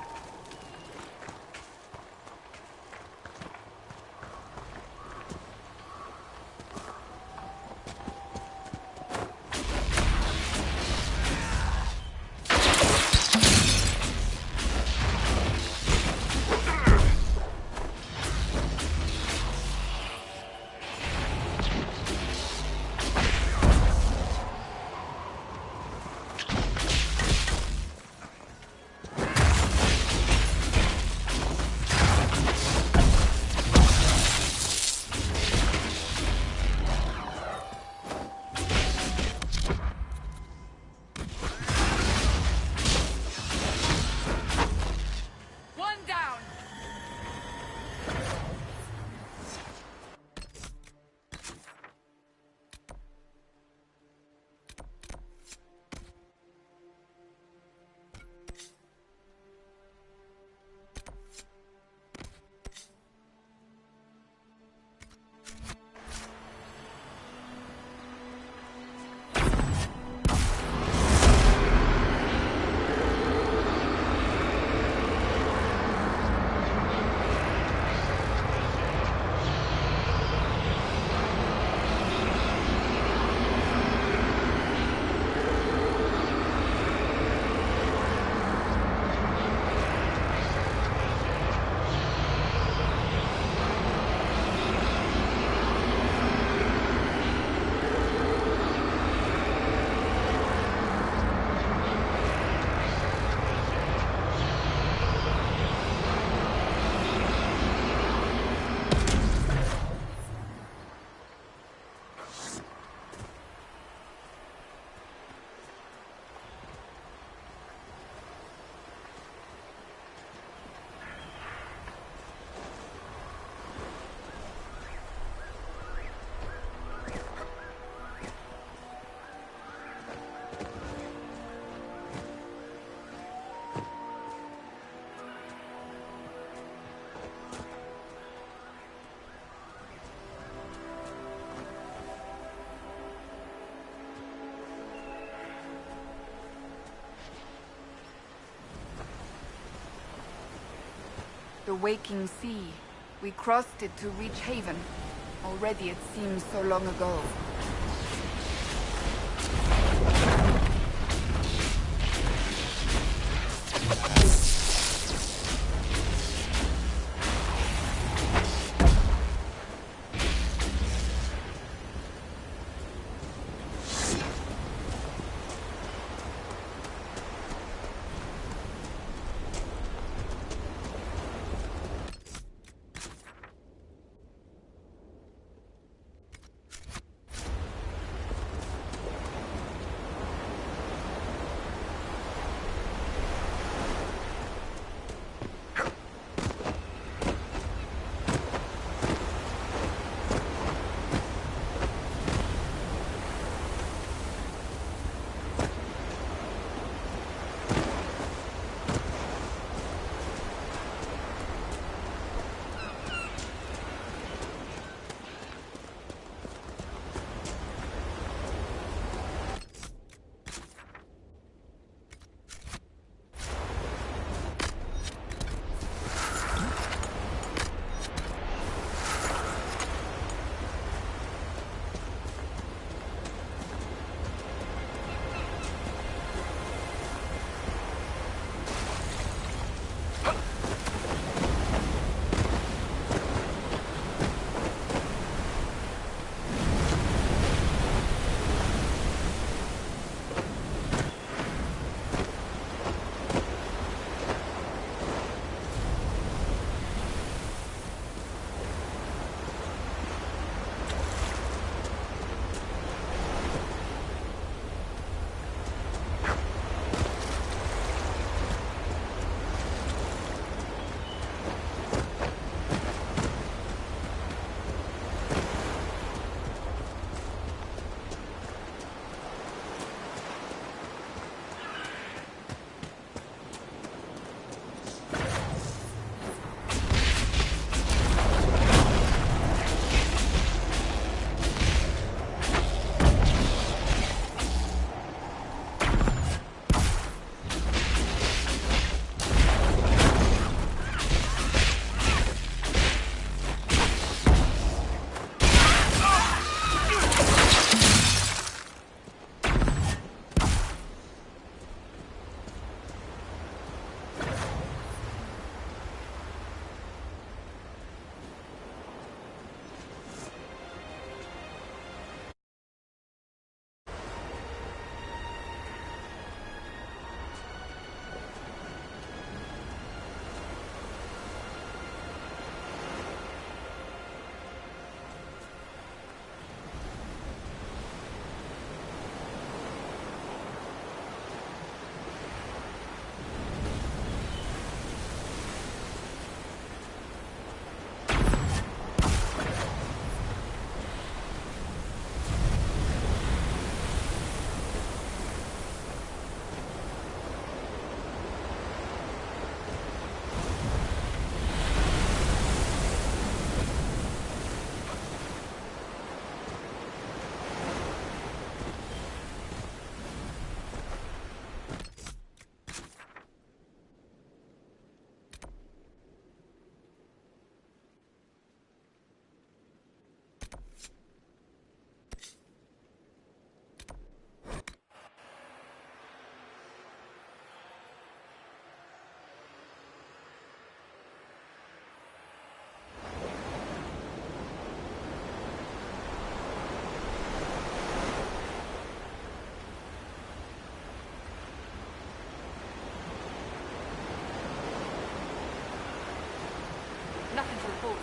The waking sea. We crossed it to reach haven. Already it seems so long ago.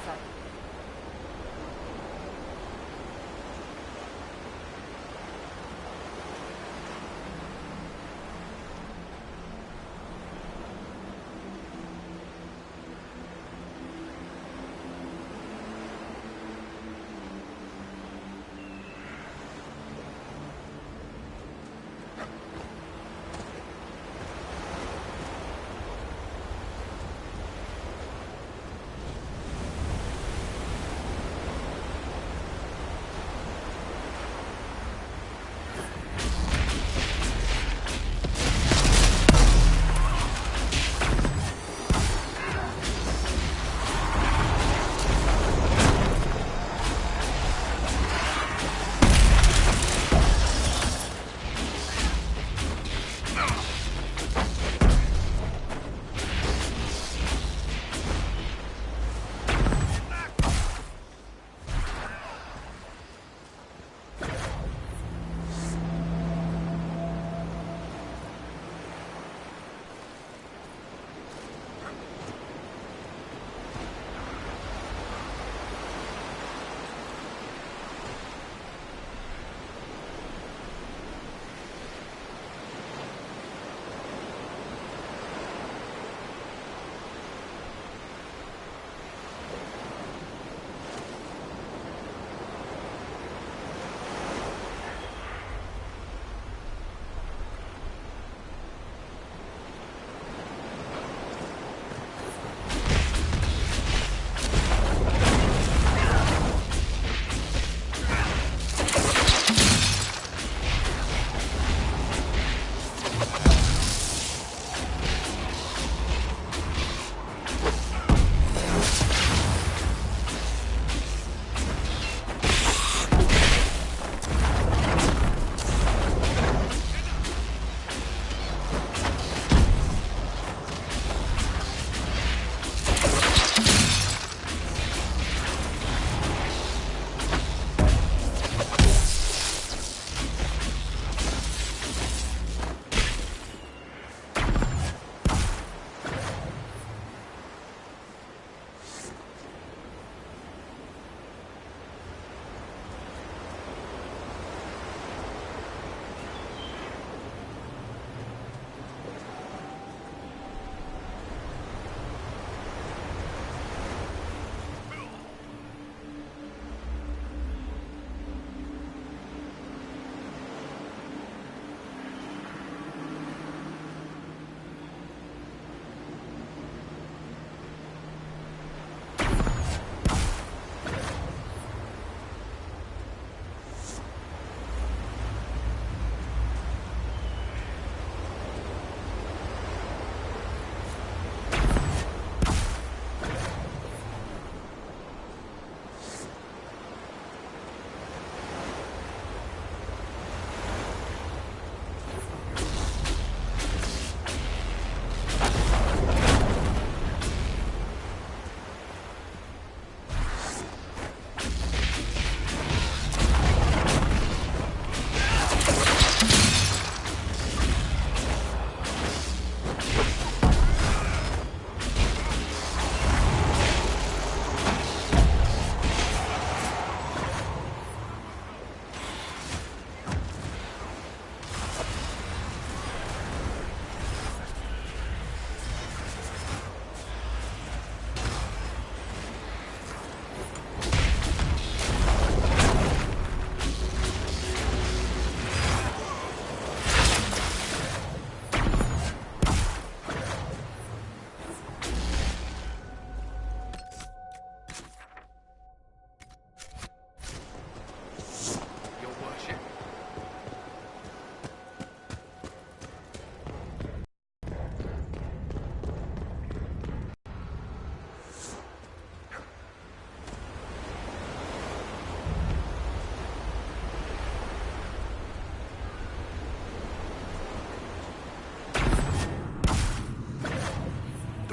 side.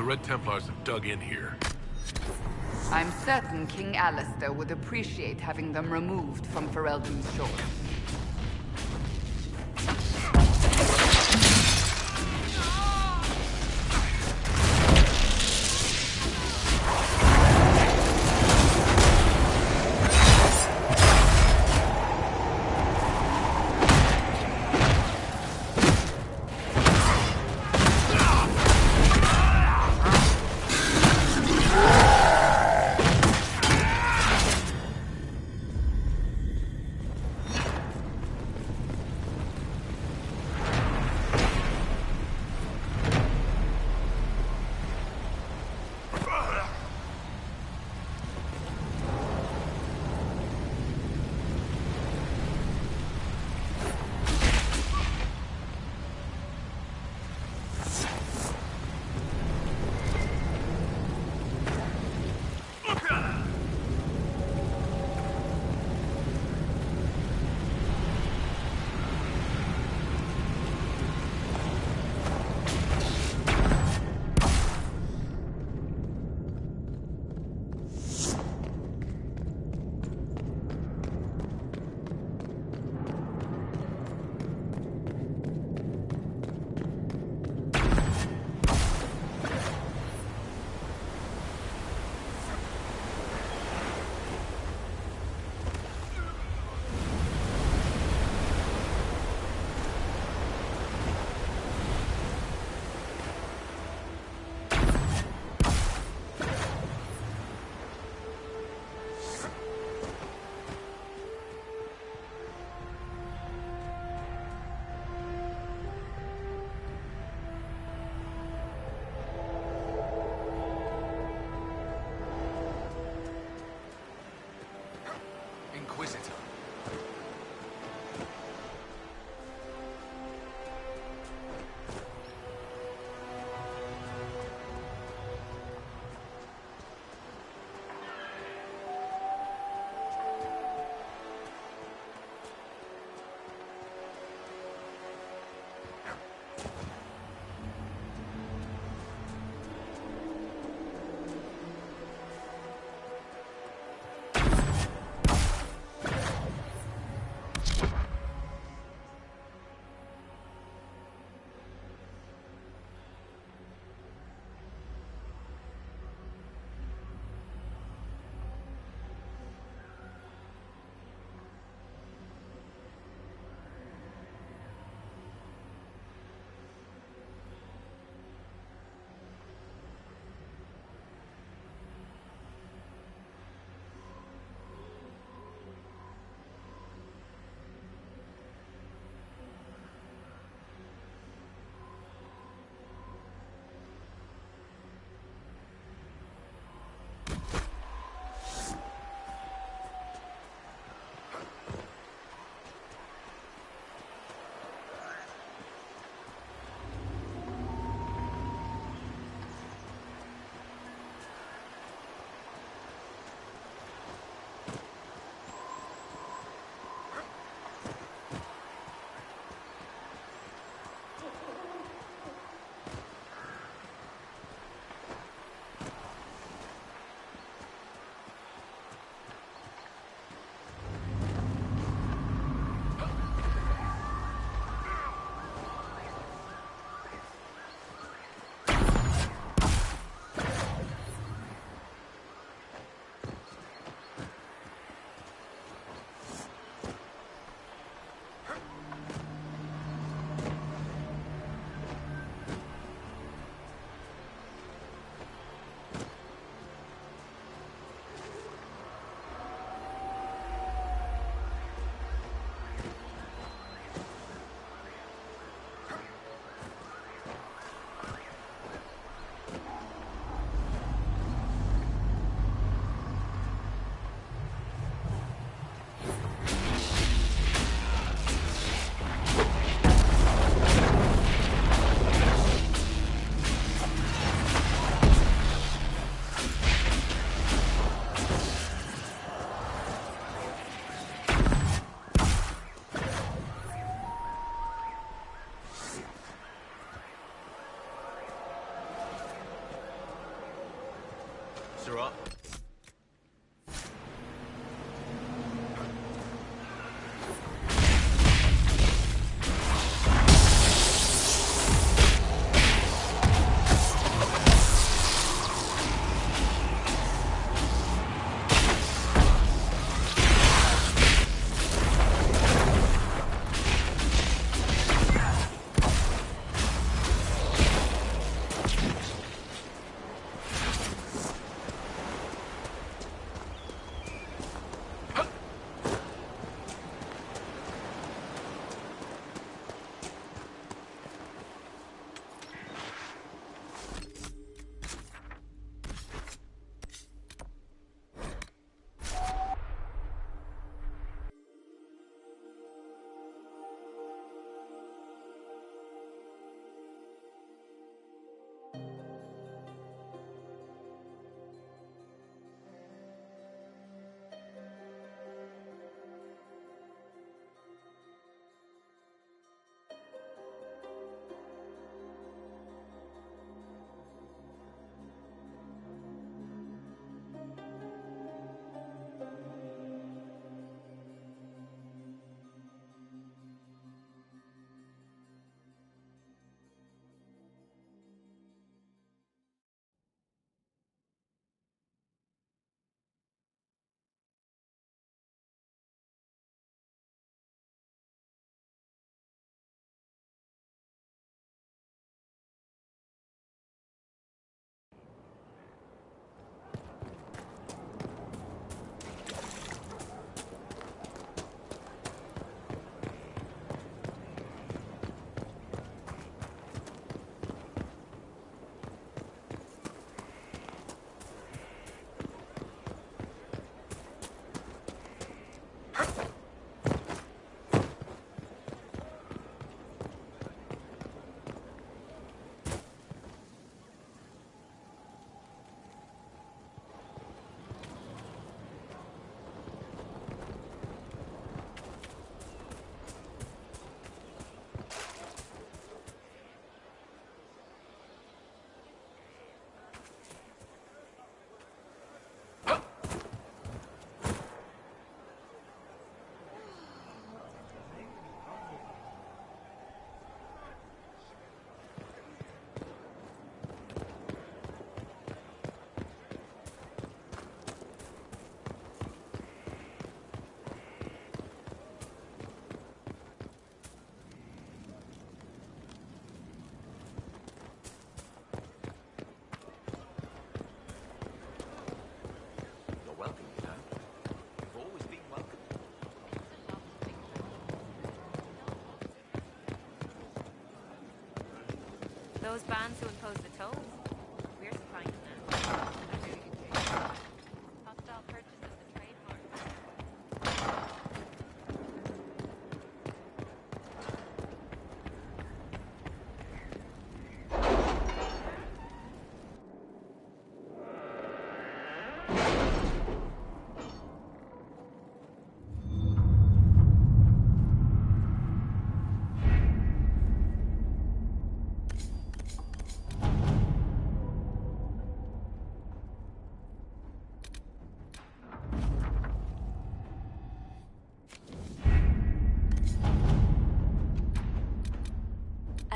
Red Templars have dug in here. I'm certain King Alistair would appreciate having them removed from Ferelden's shore. Sirrah. Those bands who impose the tolls, we're supplying them now. Hostile purchases the trademark.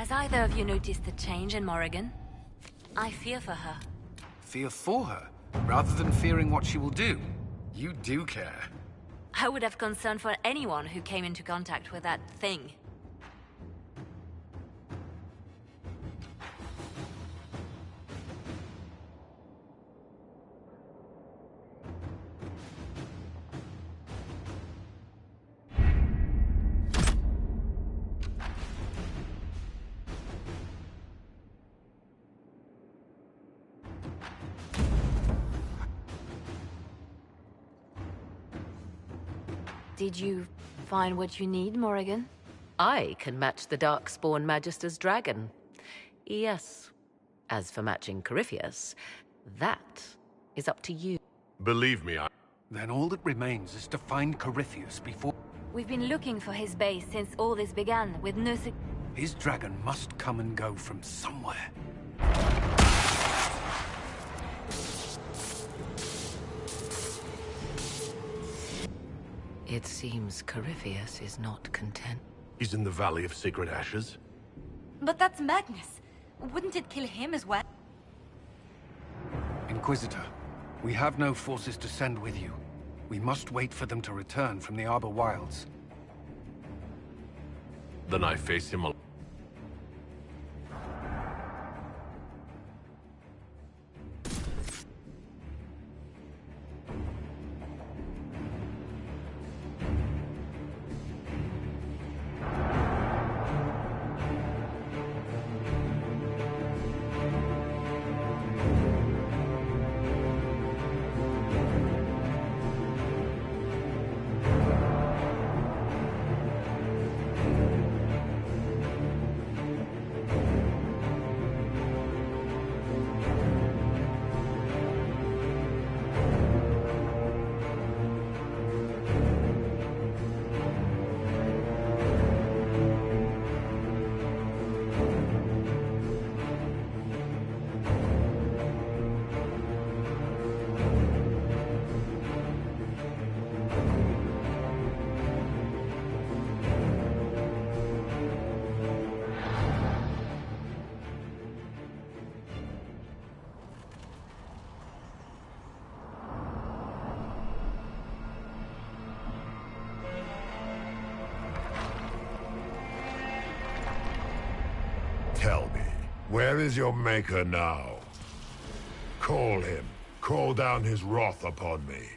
Has either of you noticed the change in Morrigan? I fear for her. Fear for her, rather than fearing what she will do. You do care. I would have concern for anyone who came into contact with that thing. Did you find what you need, Morrigan? I can match the Darkspawn Magister's dragon. Yes. As for matching Corypheus, that is up to you. Believe me, Then all that remains is to find Corypheus before... We've been looking for his base since all this began, with no His dragon must come and go from somewhere. It seems Corypheus is not content. He's in the Valley of Sacred Ashes? But that's Magnus. Wouldn't it kill him as well? Inquisitor, we have no forces to send with you. We must wait for them to return from the Arbor Wilds. Then I face him alone. Tell me, where is your maker now? Call him. Call down his wrath upon me.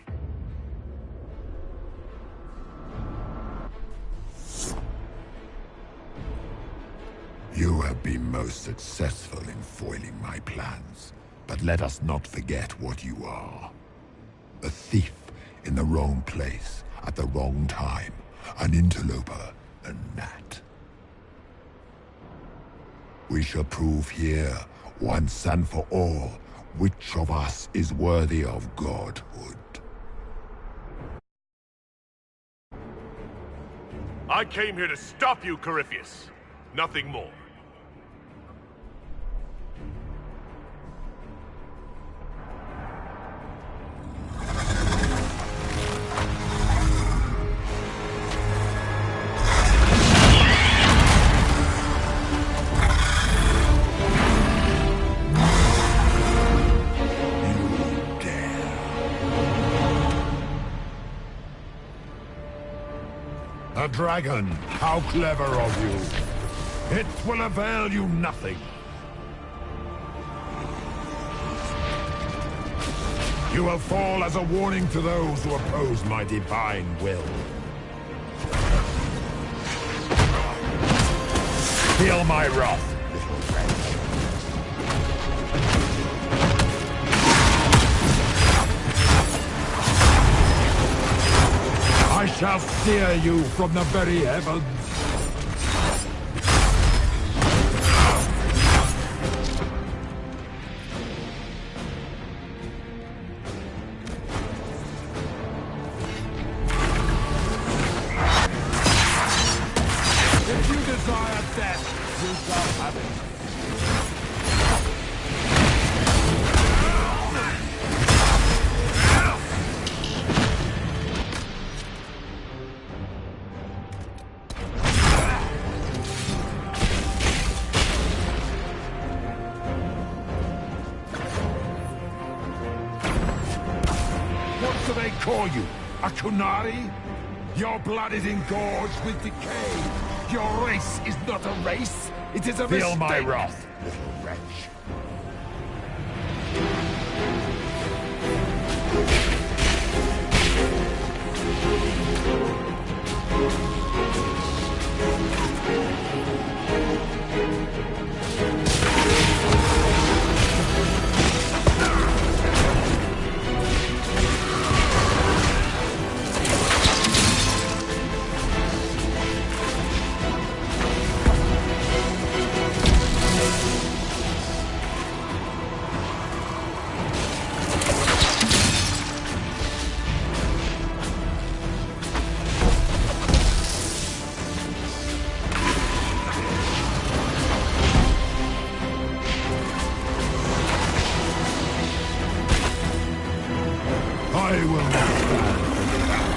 You have been most successful in foiling my plans, but let us not forget what you are. A thief in the wrong place, at the wrong time, an interloper, a gnat. We shall prove here, once and for all, which of us is worthy of godhood. I came here to stop you, Corypheus. Nothing more. A dragon! How clever of you! It will avail you nothing! You will fall as a warning to those who oppose my divine will. Feel my wrath, little wretch. I shall steer you from the very heavens. If you desire death, you shall have it. What do they call you? A Kunari? Your blood is engorged with decay. Your race is not a race. It is a mistake. Feel my wrath, little wretch. I will not stand for that.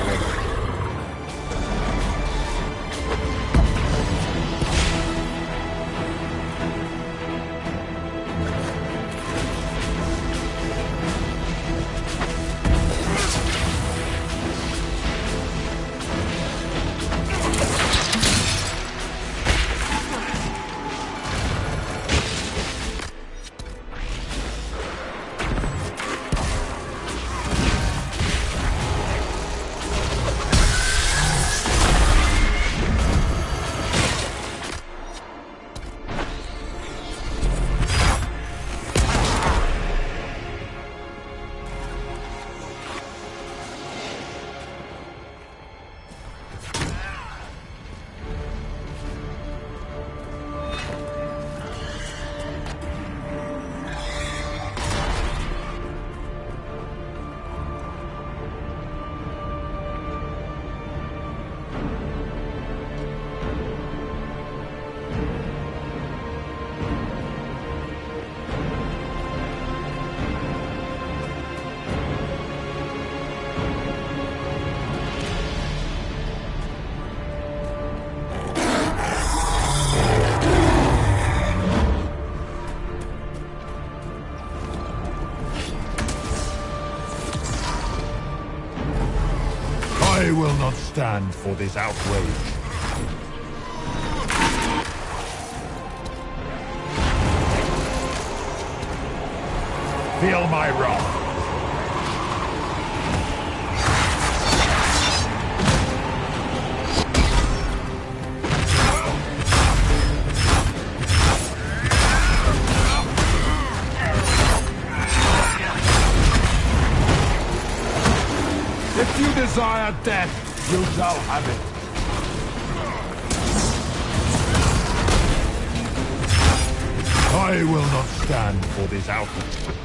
I will not stand for this outrage. Feel my wrath. If you desire death, you shall have it. I will not stand for this outrage.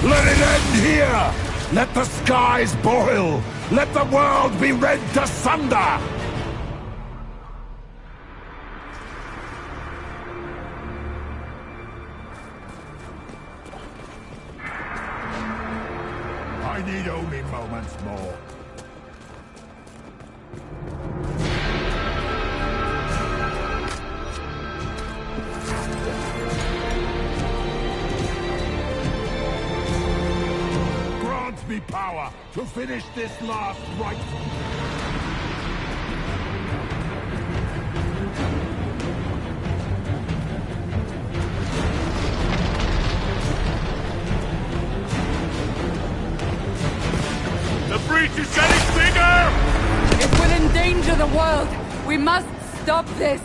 Let it end here! Let the skies boil! Let the world be rent asunder! I need only moments more. Grant me power to finish this last rite. breach is getting bigger! It will endanger the world! We must stop this!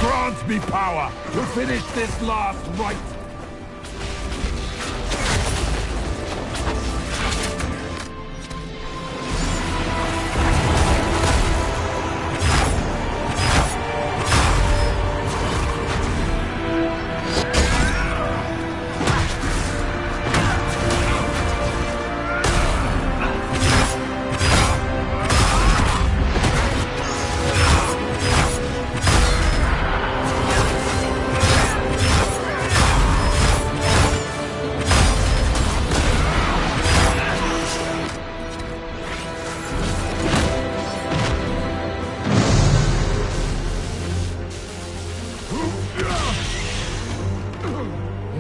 Grant me power to finish this last rite!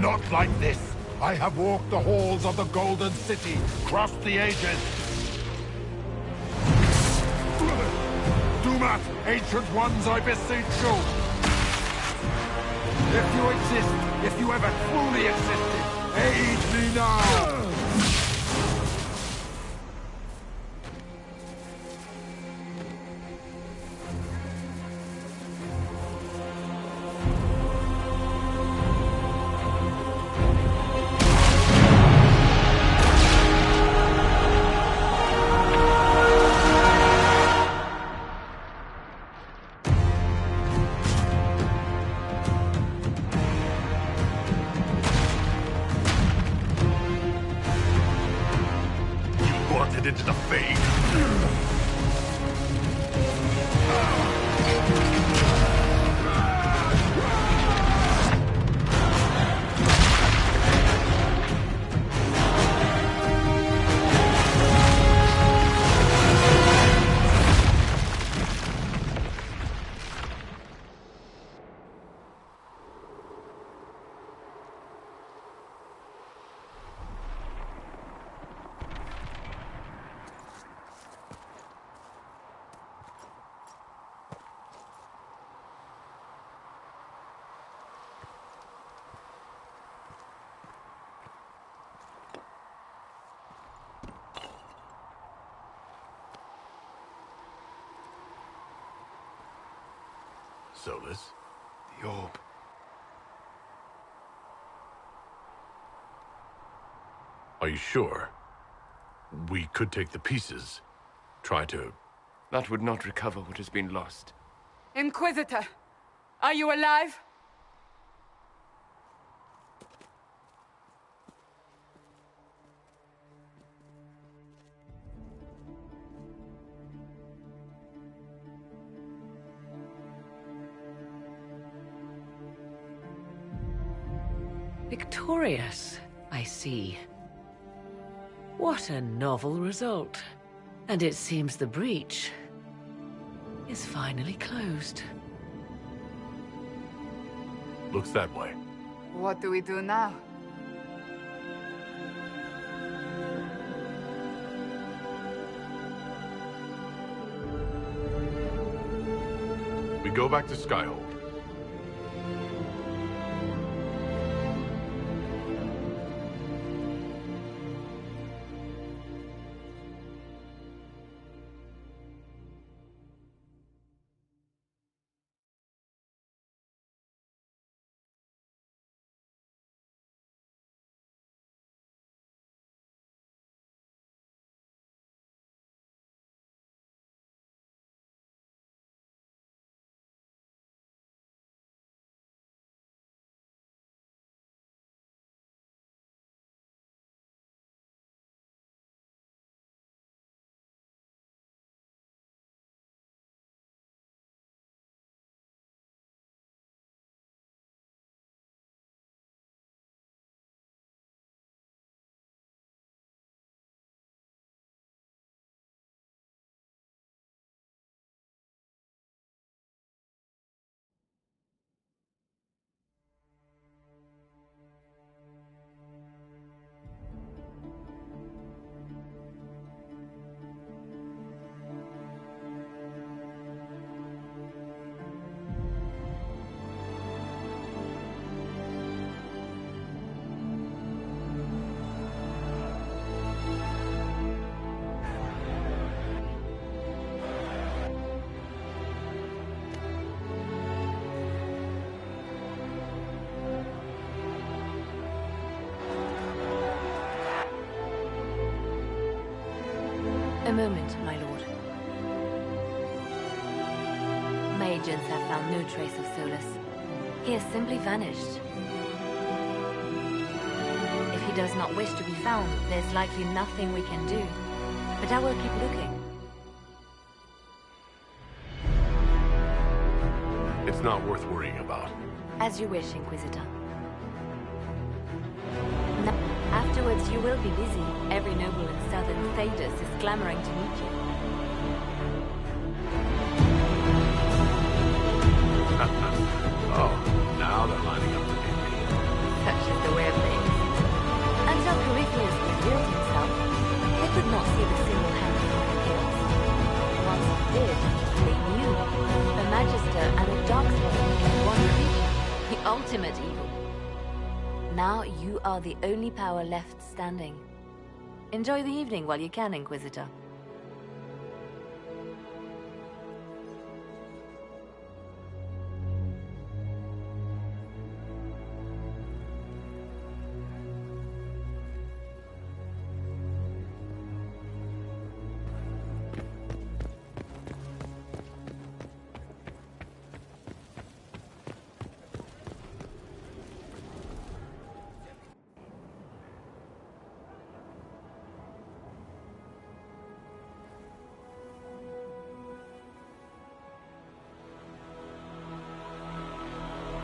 Not like this! I have walked the halls of the Golden City, crossed the ages! Dumat, ancient ones, I beseech you! If you exist, if you ever truly existed, aid me now! Wanted into the fade. Solus? The orb. Are you sure? We could take the pieces. Try to... That would not recover what has been lost. Inquisitor! Are you alive? Victorious, I see. What a novel result. And it seems the breach is finally closed. Looks that way. What do we do now? We go back to Skyhold. A moment, my lord. My agents have found no trace of Solus. He has simply vanished. If he does not wish to be found, there's likely nothing we can do. But I will keep looking. It's not worth worrying about. As you wish, Inquisitor. Afterwards, you will be busy. Every noble in southern Thedas is clamoring to meet you. Oh, now they're lining up to meet me. Such is the way of things. Until Corypheus revealed himself, they could not see the single-handed chaos. Once he did, they knew the Magister and the Darkspawn in one creature, the ultimate evil. Now you are the only power left standing. Enjoy the evening while you can, Inquisitor.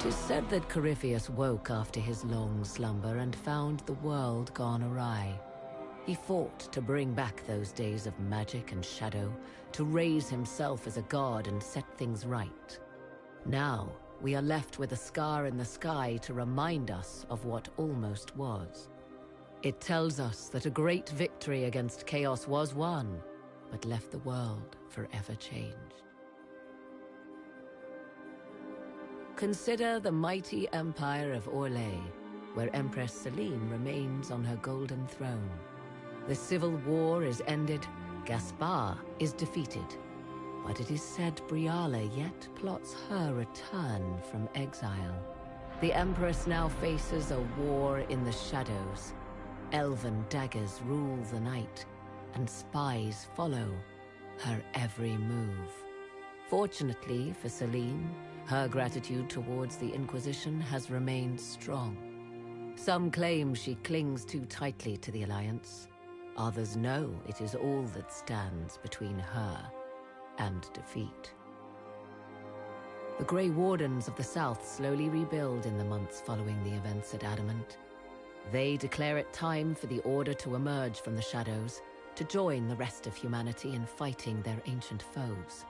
It is said that Corypheus woke after his long slumber and found the world gone awry. He fought to bring back those days of magic and shadow, to raise himself as a god and set things right. Now, we are left with a scar in the sky to remind us of what almost was. It tells us that a great victory against chaos was won, but left the world forever changed. Consider the mighty empire of Orlais, where Empress Celine remains on her golden throne. The civil war is ended, Gaspar is defeated, but it is said Briala yet plots her return from exile. The Empress now faces a war in the shadows. Elven daggers rule the night, and spies follow her every move. Fortunately for Celine, her gratitude towards the Inquisition has remained strong. Some claim she clings too tightly to the Alliance. Others know it is all that stands between her and defeat. The Grey Wardens of the South slowly rebuild in the months following the events at Adamant. They declare it time for the Order to emerge from the shadows, to join the rest of humanity in fighting their ancient foes.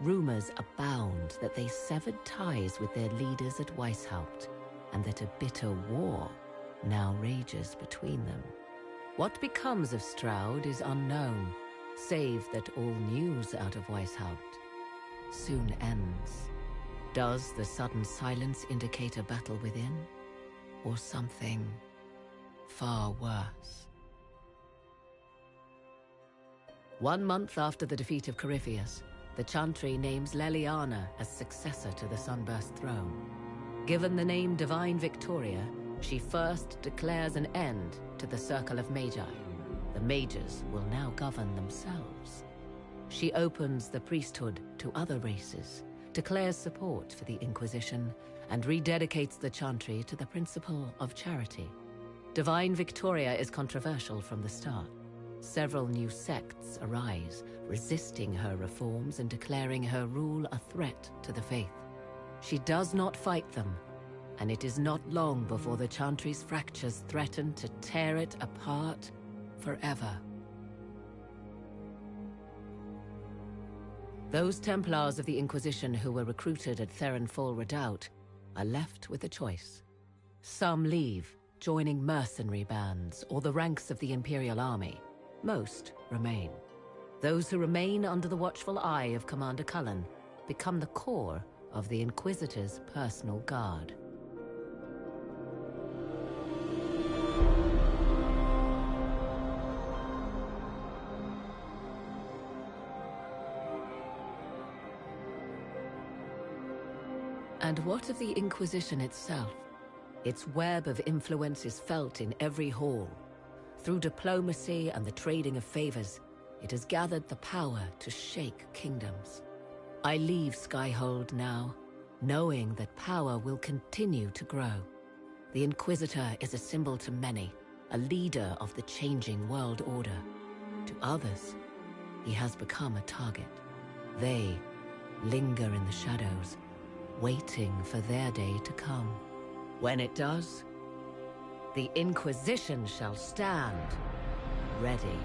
Rumors abound that they severed ties with their leaders at Weishaupt, and that a bitter war now rages between them. What becomes of Stroud is unknown, save that all news out of Weishaupt soon ends. Does the sudden silence indicate a battle within, or something far worse? 1 month after the defeat of Corypheus, the Chantry names Leliana as successor to the Sunburst throne. Given the name Divine Victoria, she first declares an end to the Circle of Magi. The Mages will now govern themselves. She opens the priesthood to other races, declares support for the Inquisition, and rededicates the Chantry to the principle of charity. Divine Victoria is controversial from the start. Several new sects arise, resisting her reforms and declaring her rule a threat to the faith. She does not fight them, and it is not long before the Chantry's fractures threaten to tear it apart forever. Those Templars of the Inquisition who were recruited at Therenfall Redoubt are left with a choice. Some leave, joining mercenary bands or the ranks of the Imperial Army. Most remain. Those who remain under the watchful eye of Commander Cullen become the core of the Inquisitor's personal guard. And what of the Inquisition itself? Its web of influence is felt in every hall. Through diplomacy and the trading of favors, It has gathered the power to shake kingdoms. I leave Skyhold now, knowing that power will continue to grow. The Inquisitor is a symbol to many, a leader of the changing world order. To others, he has become a target. They linger in the shadows, waiting for their day to come. When it does, the Inquisition shall stand, ready.